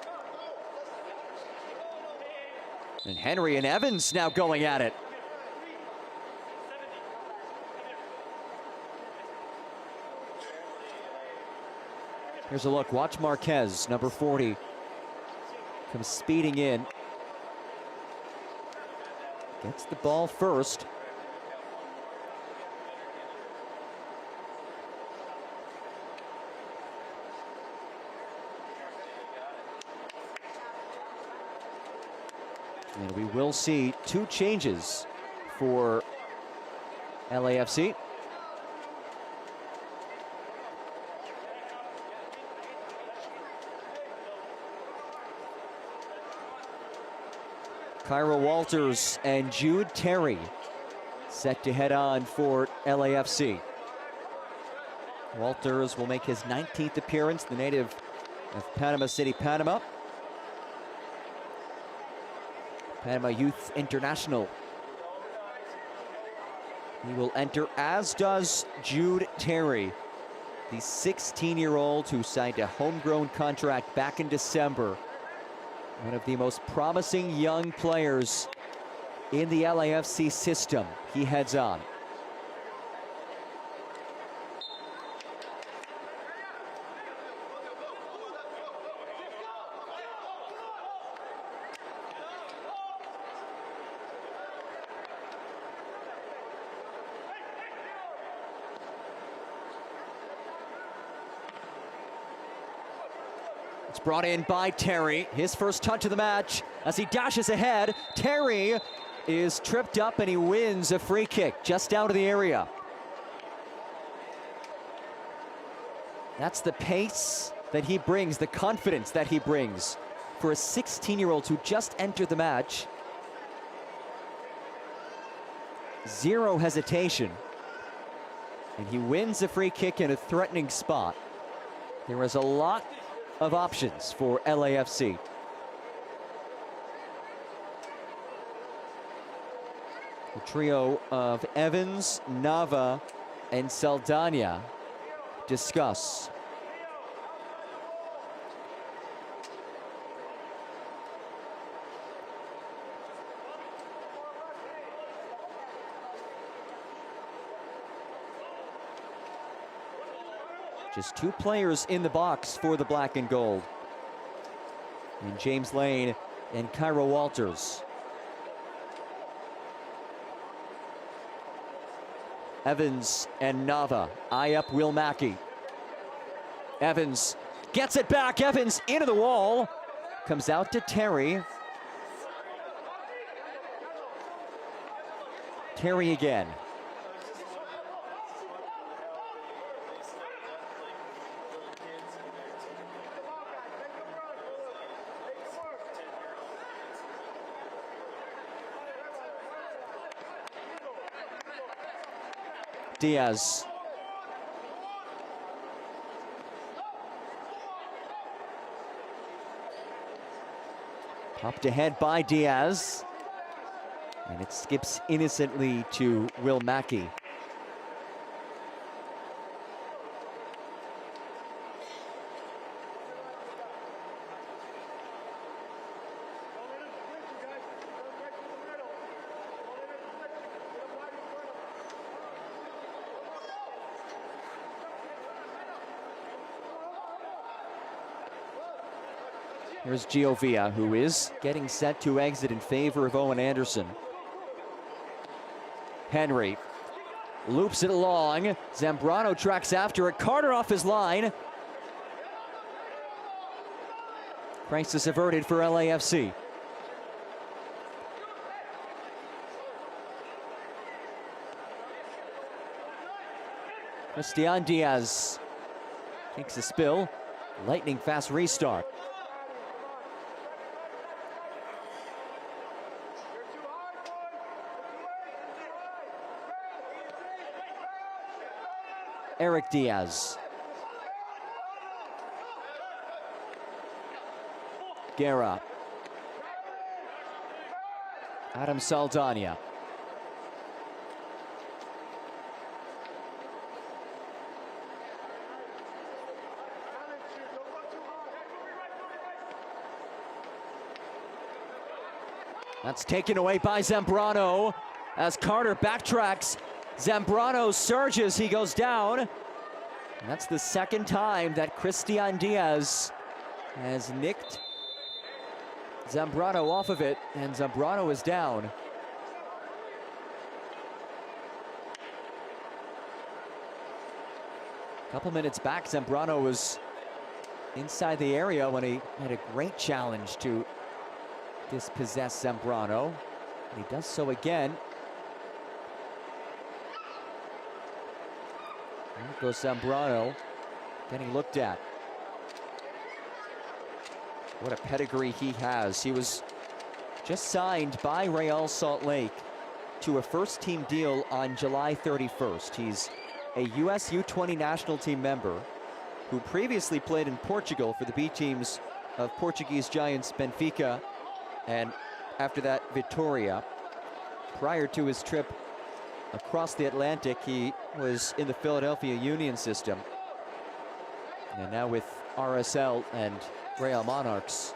And Henry and Evans now going at it. Here's a look, watch Marquez, number 40. Comes speeding in. Gets the ball first. And we will see 2 changes for LAFC. Cairo Walters and Jude Terry set to head on for LAFC. Walters will make his 19th appearance, the native of Panama City, Panama. Panama Youth International. He will enter, as does Jude Terry, the 16-year-old who signed a homegrown contract back in December. One of the most promising young players in the LAFC system. He heads on. It's brought in by Terry. His first touch of the match as he dashes ahead. Terry is tripped up and he wins a free kick just out of the area. That's the pace that he brings, the confidence that he brings for a 16-year-old who just entered the match. Zero hesitation. And he wins a free kick in a threatening spot. There is a lot of options for LAFC. The trio of Evans, Nava, and Saldana discuss. Just 2 players in the box for the black and gold. And James Lane and Cairo Walters. Evans and Nava eye up Will Mackey. Evans gets it back. Evans into the wall. Comes out to Terry. Terry again. Diaz. Popped ahead by Diaz. And it skips innocently to Will Mackey. Here's Gio Villa, who is getting set to exit in favor of Owen Anderson. Henry Loops it long. Zambrano tracks after it. Carter off his line. Crisis averted for LAFC. Christian Diaz takes a spill. Lightning fast restart. Eric Diaz. Guerra. Adam Saldana. That's taken away by Zambrano as Carter backtracks. Zambrano surges, he goes down. And that's the second time that Christian Diaz has nicked Zambrano off of it, and Zambrano is down. A couple minutes back, Zambrano was inside the area when he had a great challenge to dispossess Zambrano. He does so again. There goes Zambrano getting looked at. What a pedigree he has. He was just signed by Real Salt Lake to a first-team deal on July 31st. He's a US U20 national team member who previously played in Portugal for the B teams of Portuguese giants Benfica and after that Vitória. Prior to his trip across the Atlantic, he was in the Philadelphia Union system. And now with RSL and Real Monarchs.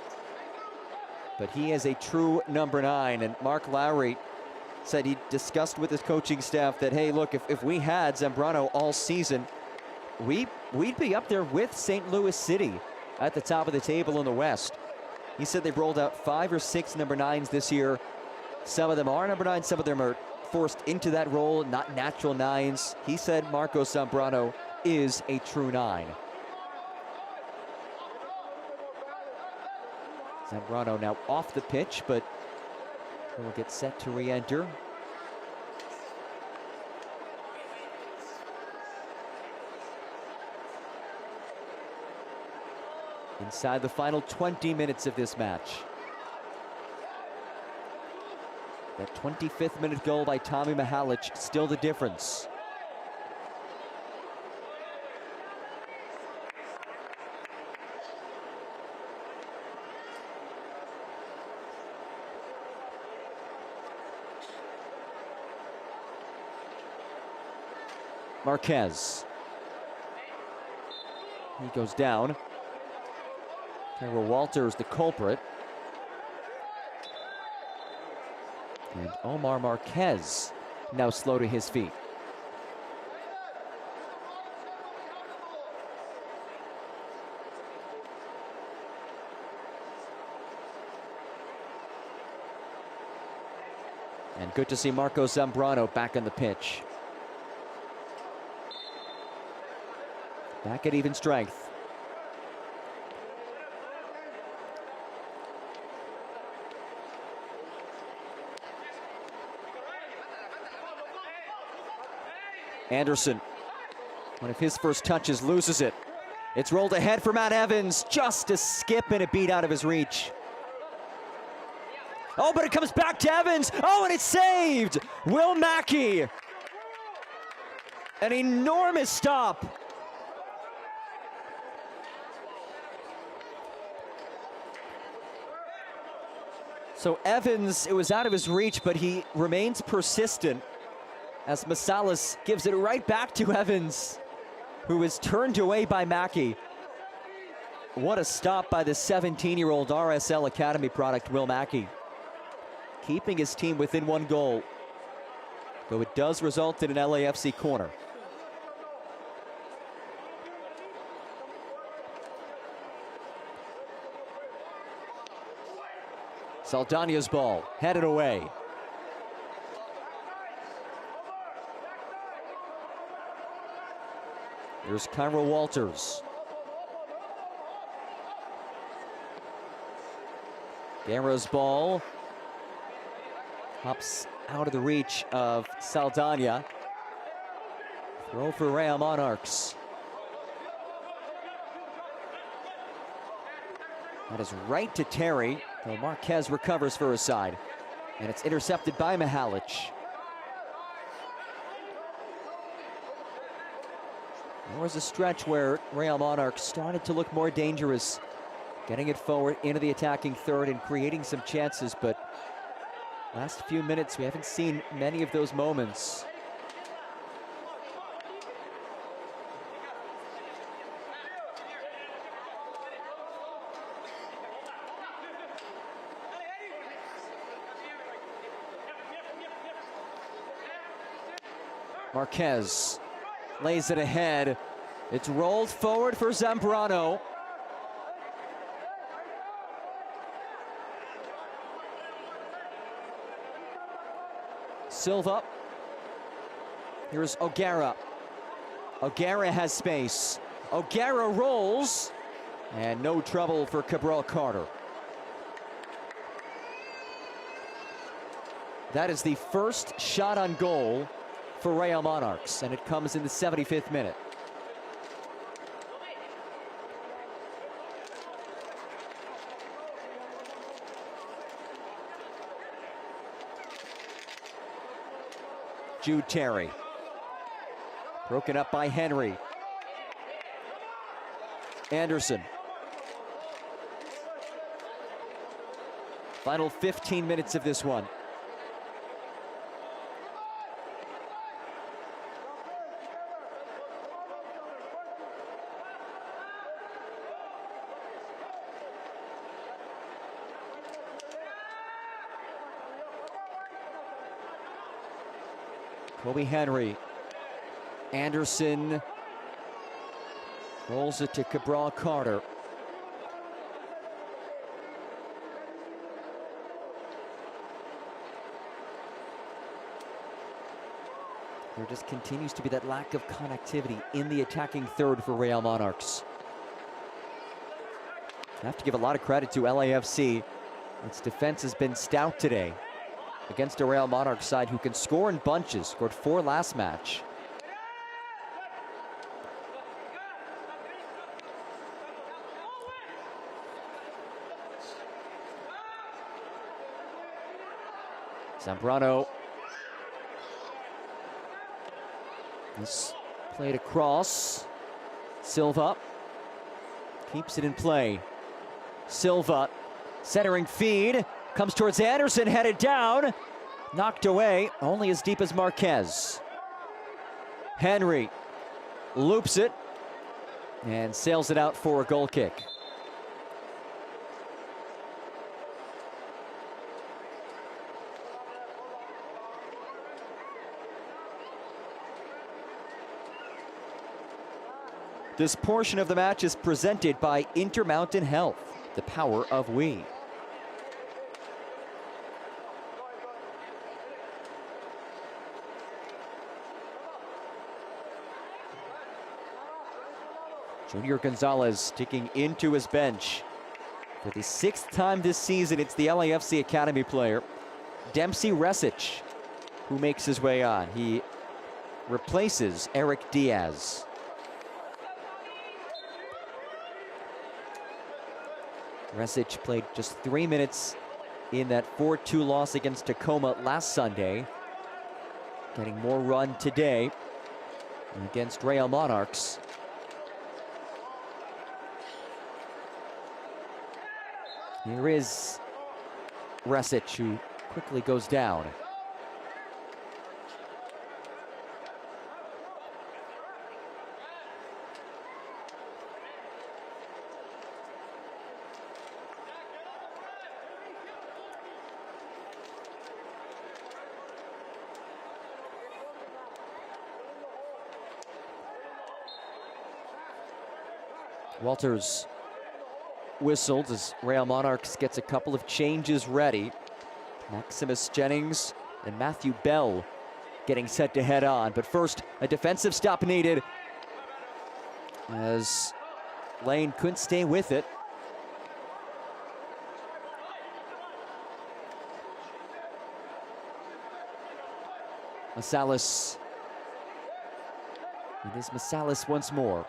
But he is a true number 9, and Mark Lowry said he discussed with his coaching staff that, hey, look, if we had Zambrano all season, we'd be up there with St. Louis City at the top of the table in the West. He said they've rolled out 5 or 6 number 9s this year. Some of them are number 9, some of them are forced into that role, not natural 9s. He said Marco Zambrano is a true 9. Zambrano now off the pitch, but will get set to re-enter. Inside the final 20 minutes of this match. That 25th minute goal by Tommy Mahalich still the difference. Marquez. He goes down. Tyrell Walters the culprit. And Omar Marquez now slow to his feet. And good to see Marco Zambrano back on the pitch. Back at even strength. Anderson, one of his first touches, loses it. It's rolled ahead for Matt Evans, just a skip and a beat out of his reach. Oh, but it comes back to Evans. Oh, and it's saved. Will Mackey. An enormous stop. So Evans, it was out of his reach, but he remains persistent as Masalis gives it right back to Evans, who is turned away by Mackey. What a stop by the 17-year-old RSL Academy product, Will Mackey. Keeping his team within 1 goal, though it does result in an LAFC corner. Saldana's ball, headed away. Here's Cairo Walters. Guerra's ball hops out of the reach of Saldana. Throw for Real Monarchs. That is right to Terry, though Marquez recovers for his side. And it's intercepted by Mahalich. There was a stretch where Real Monarchs started to look more dangerous, getting it forward into the attacking third and creating some chances, but last few minutes we haven't seen many of those moments. Marquez lays it ahead. It's rolled forward for Zambrano. Silva. Here's O'Gara. O'Gara has space. O'Gara rolls. And no trouble for Cabral Carter. That is the first shot on goal for Real Monarchs, and it comes in the 75th minute. Jude Terry. Broken up by Henry. Anderson. Final 15 minutes of this one. Kobe Henry. Anderson rolls it to Cabral Carter. There just continues to be that lack of connectivity in the attacking third for Real Monarchs. I have to give a lot of credit to LAFC. Its defense has been stout today against a Real Monarchs side who can score in bunches. Scored 4 last match. Zambrano. He's played across. Silva keeps it in play. Silva centering feed. Comes towards Anderson, headed down. Knocked away, only as deep as Marquez. Henry loops it and sails it out for a goal kick. This portion of the match is presented by Intermountain Health, the power of we. Junior Gonzalez sticking into his bench. For the 6th time this season, it's the LAFC Academy player, Dempsey Resic, who makes his way on. He replaces Eric Diaz. Resic played just 3 minutes in that 4-2 loss against Tacoma last Sunday. Getting more run today against Real Monarchs. Here is Resic, who quickly goes down. Walters whistled as Real Monarchs gets a couple of changes ready. Maximus Jennings and Matthew Bell getting set to head on. But first, a defensive stop needed. as Lane couldn't stay with it. Mahalich. It is Mahalich once more.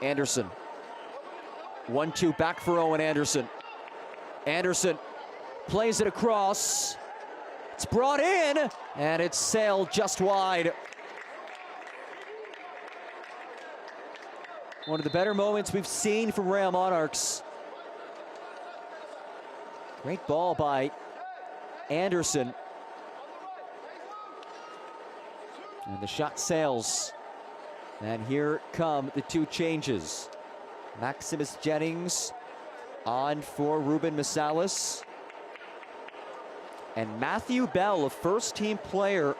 Anderson. 1-2 back for Owen Anderson. Anderson plays it across. It's brought in, and it's sailed just wide. One of the better moments we've seen from Real Monarchs. Great ball by Anderson. And the shot sails. And here come the two changes. Maximus Jennings on for Ruben Mahalich. And Matthew Bell, a first-team player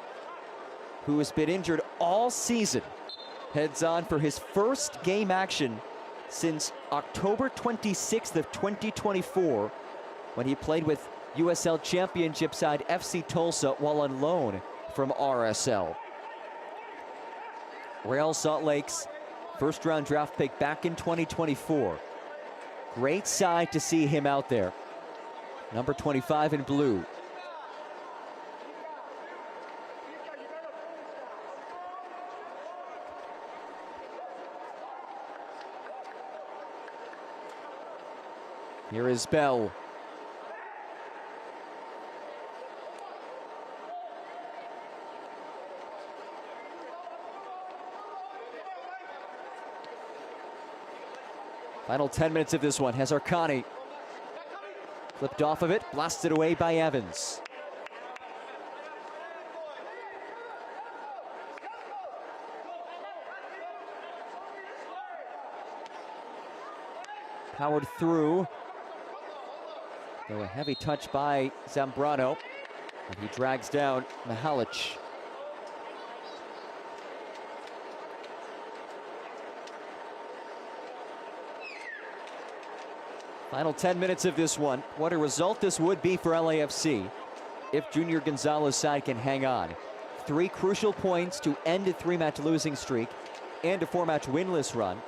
who has been injured all season, heads on for his first game action since October 26th of 2024, when he played with USL Championship side FC Tulsa while on loan from RSL. Real Salt Lake's first-round draft pick back in 2024. Great side to see him out there. Number 25 in blue. Here is Bell. Final 10 minutes of this one. Hazarkani flipped off of it, blasted away by Evans. Powered through. Though a heavy touch by Zambrano. And he drags down Mahalich. Final 10 minutes of this one. What a result this would be for LAFC if Junior Gonzalez's side can hang on. 3 crucial points to end a 3-match losing streak and a 4-match winless run.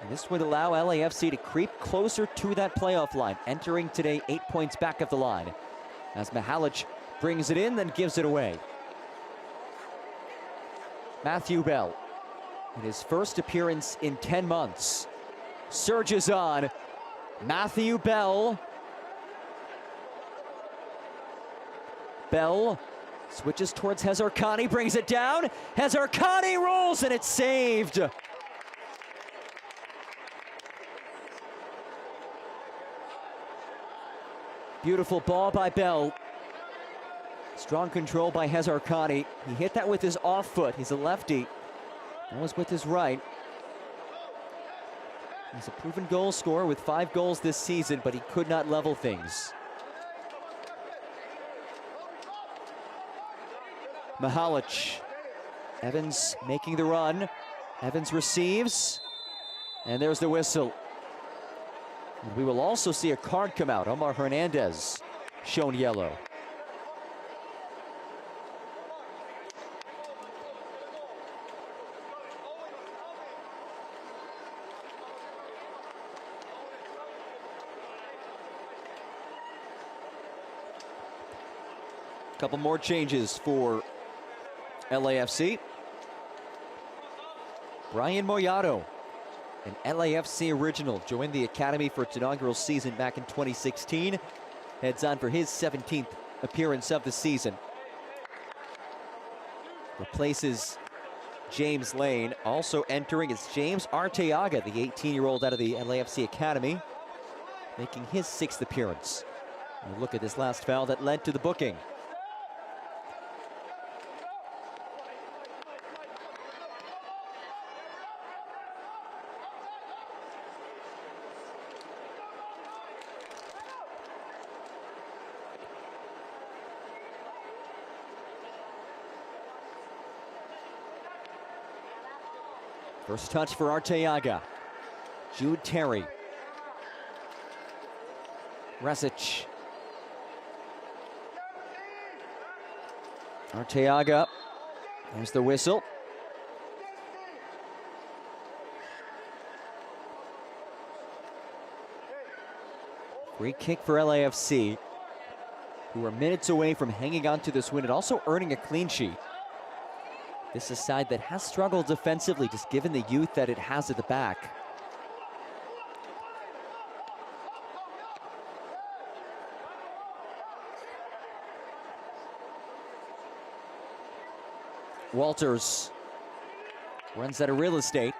And this would allow LAFC to creep closer to that playoff line, entering today 8 points back of the line. As Mahalich brings it in, then gives it away. Matthew Bell, in his first appearance in 10 months, surges on. Matthew Bell. Bell switches towards Hazarkani, brings it down. Hazarkani rolls, and it's saved. Beautiful ball by Bell. Strong control by Hazarkani. He hit that with his off foot. He's a lefty. That was with his right. He's a proven goal scorer with 5 goals this season, but he could not level things. Mahalich. Evans making the run. Evans receives. And there's the whistle. And we will also see a card come out. Omar Hernandez shown yellow. Couple more changes for LAFC. Brian Moyato, an LAFC original, joined the academy for its inaugural season back in 2016. Heads on for his 17th appearance of the season. Replaces James Lane. Also entering is James Arteaga, the 18-year-old out of the LAFC academy, making his 6th appearance. And look at this last foul that led to the booking. First touch for Arteaga. Jude Terry. Resic. Arteaga. There's the whistle. Free kick for LAFC, who are minutes away from hanging on to this win and also earning a clean sheet. This is a side that has struggled defensively, just given the youth that it has at the back. Walters runs out of real estate,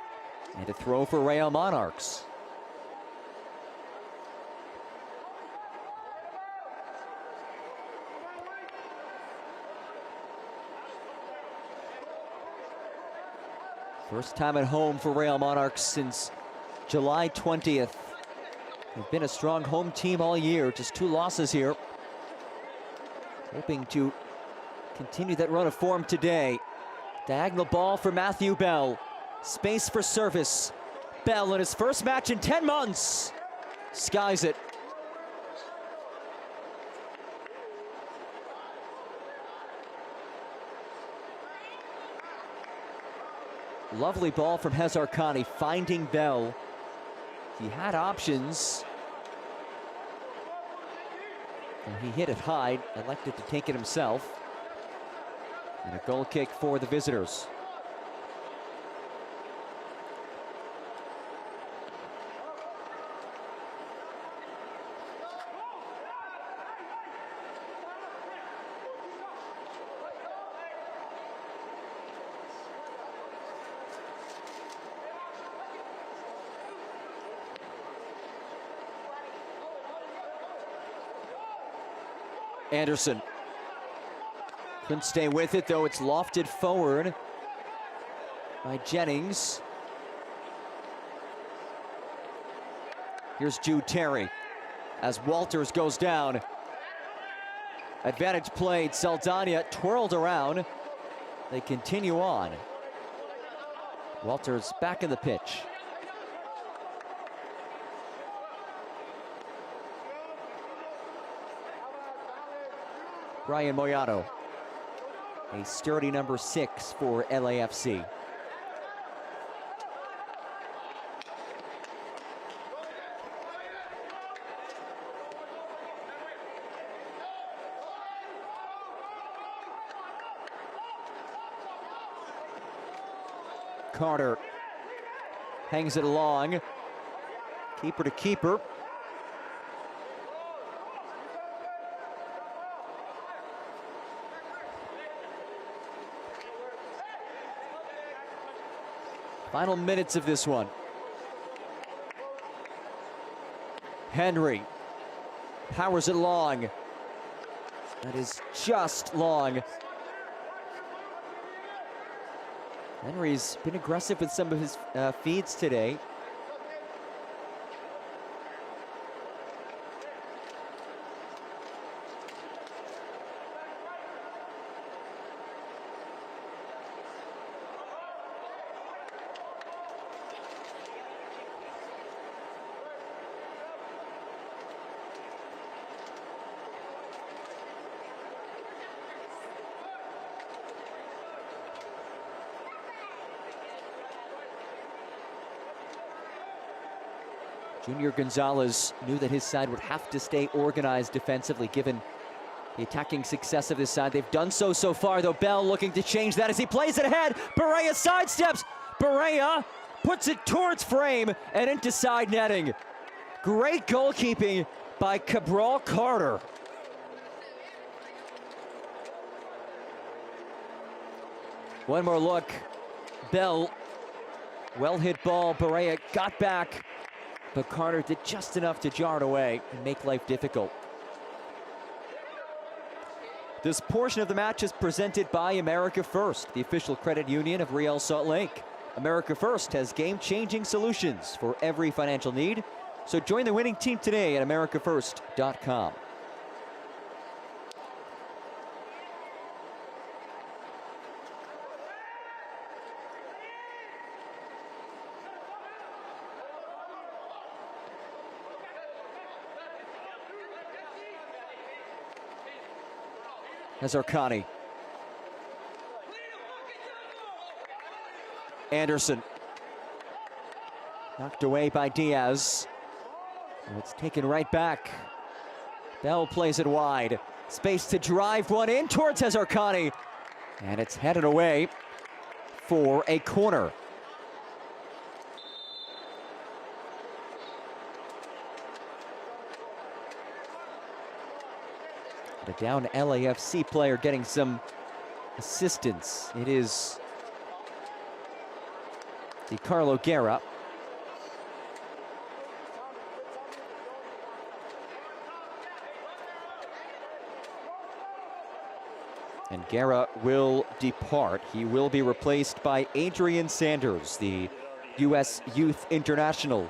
and a throw for Real Monarchs. First time at home for Real Monarchs since July 20th. They've been a strong home team all year, just 2 losses here. Hoping to continue that run of form today. Diagonal ball for Matthew Bell. Space for service. Bell in his first match in 10 months. Skies it. Lovely ball from Hezarkhani, finding Bell. He had options. And he hit it high, elected to take it himself. And a goal kick for the visitors. Anderson couldn't stay with it, though. It's lofted forward by Jennings. Here's Jude Terry as Walters goes down. Advantage played. Saldana twirled around. They continue on. Walters back in the pitch. Brian Moyano, a sturdy number 6 for LAFC. Carter hangs it along, keeper to keeper. Final minutes of this one. Henry powers it long. That is just long. Henry's been aggressive with some of his feeds today. Junior Gonzalez knew that his side would have to stay organized defensively given the attacking success of this side. They've done so far, though. Bell looking to change that as he plays it ahead. Barea sidesteps. Barea puts it towards frame and into side netting. Great goalkeeping by Cabral Carter. One more look. Bell, well hit ball. Barea got back, but Carter did just enough to jar it away and make life difficult. This portion of the match is presented by America First, the official credit union of Real Salt Lake. America First has game-changing solutions for every financial need, so join the winning team today at americafirst.com. Hazarkani. Anderson. Knocked away by Diaz. And it's taken right back. Bell plays it wide. Space to drive one in towards Hazarkani. And it's headed away for a corner. The down LAFC player getting some assistance. It is DiCarlo Guerra. And Guerra will depart. He will be replaced by Adrian Sanders, the U.S. Youth International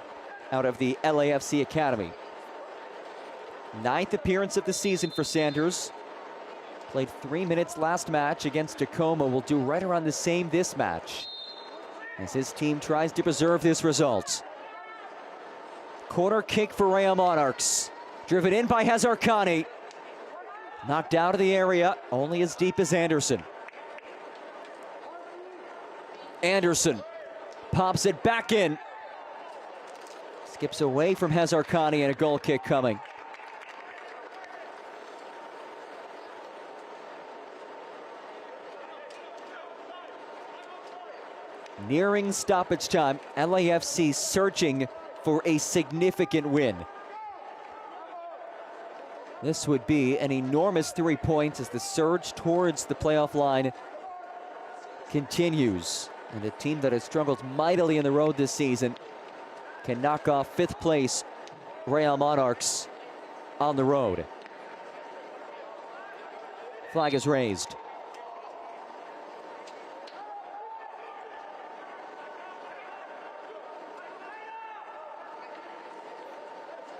out of the LAFC Academy. 9th appearance of the season for Sanders. Played 3 minutes last match against Tacoma. Will do right around the same this match as his team tries to preserve this result. Corner kick for Real Monarchs. Driven in by Hazarkani. Knocked out of the area, only as deep as Anderson. Anderson pops it back in. Skips away from Hazarkani and a goal kick coming. Nearing stoppage time, LAFC searching for a significant win. This would be an enormous 3 points as the surge towards the playoff line continues. And a team that has struggled mightily in the road this season can knock off 5th place Real Monarchs on the road. Flag is raised.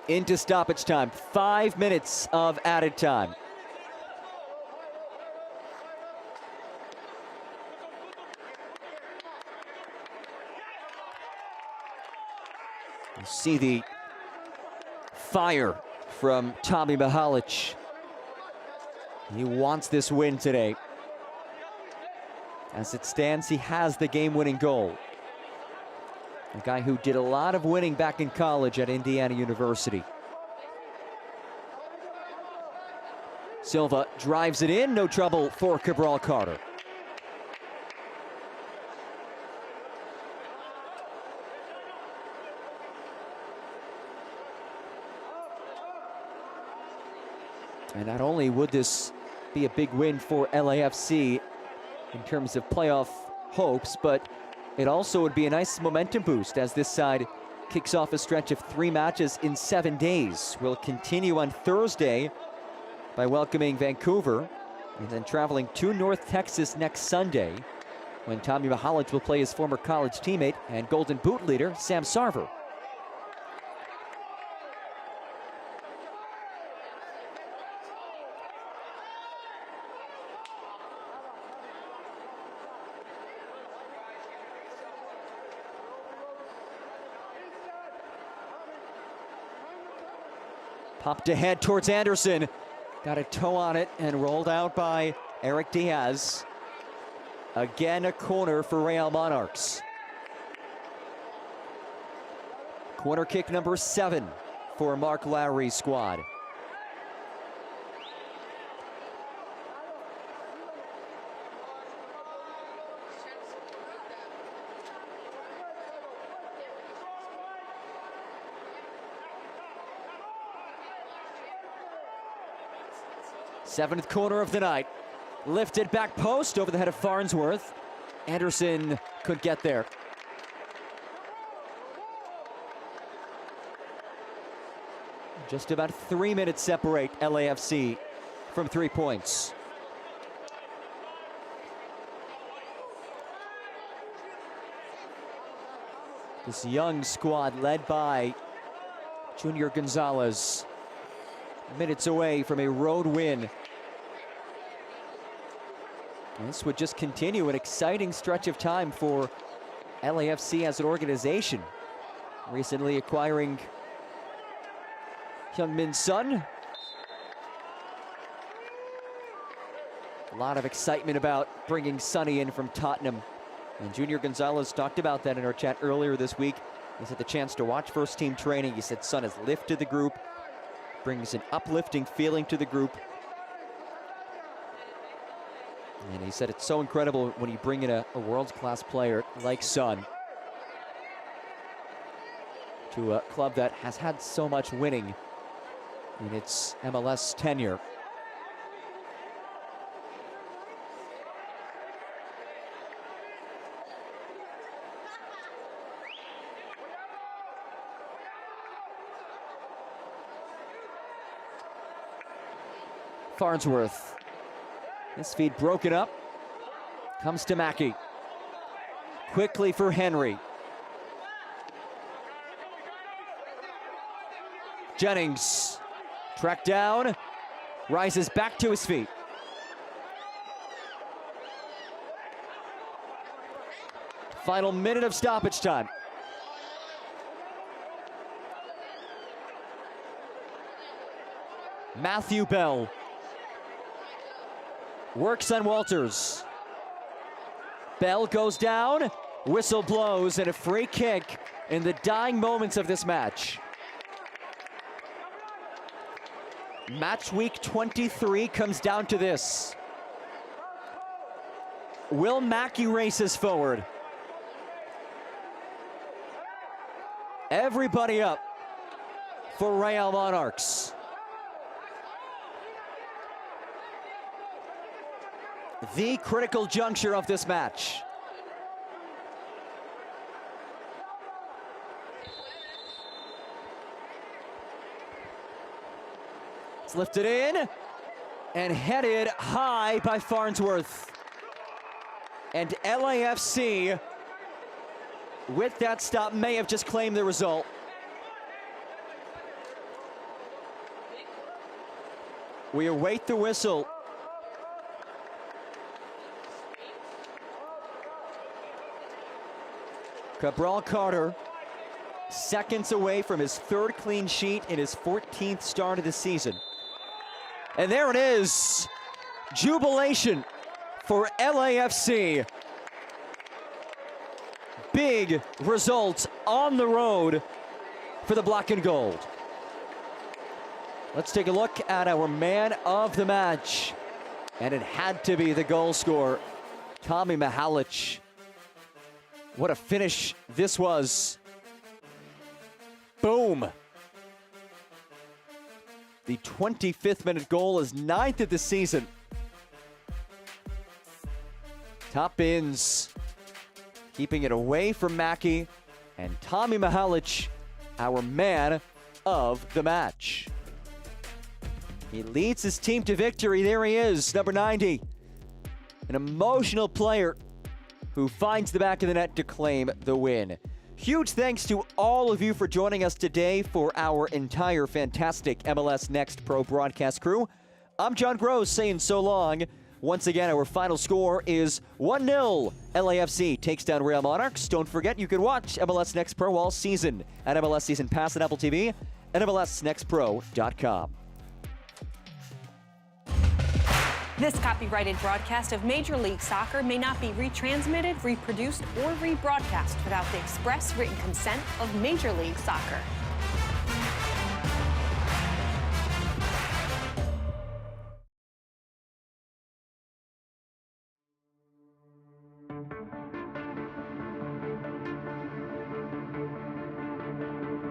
Into stoppage time, 5 minutes of added time. You see the fire from Tommy Mahalich. He wants this win today. As it stands, he has the game-winning goal. A guy who did a lot of winning back in college at Indiana University. Silva drives it in, no trouble for Cabral Carter. And not only would this be a big win for LAFC in terms of playoff hopes, but it also would be a nice momentum boost as this side kicks off a stretch of 3 matches in 7 days. We'll continue on Thursday by welcoming Vancouver and then traveling to North Texas next Sunday when Tommy Mahalich will play his former college teammate and Golden Boot leader Sam Sarver. Popped ahead towards Anderson. Got a toe on it and rolled out by Eric Diaz. Again, a corner for Real Monarchs. Corner kick number 7 for Mark Lowry's squad. Seventh corner of the night. Lifted back post over the head of Farnsworth. Anderson could get there. Just about 3 minutes separate LAFC from 3 points. This young squad led by Junior Gonzalez, minutes away from a road win. And this would just continue an exciting stretch of time for LAFC as an organization. Recently acquiring Heung-min Son. A lot of excitement about bringing Sonny in from Tottenham. And Junior Gonzalez talked about that in our chat earlier this week. He's had the chance to watch first team training. He said Son has lifted the group, brings an uplifting feeling to the group. And he said it's so incredible when you bring in a world-class player like Son to a club that has had so much winning in its MLS tenure. Farnsworth. This feed broken up. Comes to Mackey. Quickly for Henry. Jennings. Tracked down. Rises back to his feet. Final minute of stoppage time. Matthew Bell. Works on Walters. Bell goes down, whistle blows, and a free kick in the dying moments of this match. Match week 23 comes down to this. Will Mackey races forward? Everybody up for Real Monarchs. The critical juncture of this match. It's lifted in and headed high by Farnsworth. And LAFC, with that stop, may have just claimed the result. We await the whistle. Cabral Carter, seconds away from his third clean sheet in his 14th start of the season. And there it is, jubilation for LAFC. Big result on the road for the Black and Gold. Let's take a look at our man of the match. And it had to be the goal scorer, Tommy Mahalich. What a finish this was. Boom. The 25th minute goal is 9th of the season. Top bins, keeping it away from Mackey, and Tommy Mahalich, our man of the match. He leads his team to victory. There he is, number 90. An emotional player who finds the back of the net to claim the win. Huge thanks to all of you for joining us today for our entire fantastic MLS Next Pro broadcast crew. I'm John Gross saying so long. Once again, our final score is 1-0. LAFC takes down Real Monarchs. Don't forget, you can watch MLS Next Pro all season at MLS Season Pass on Apple TV and MLSNextPro.com. This copyrighted broadcast of Major League Soccer may not be retransmitted, reproduced, or rebroadcast without the express written consent of Major League Soccer.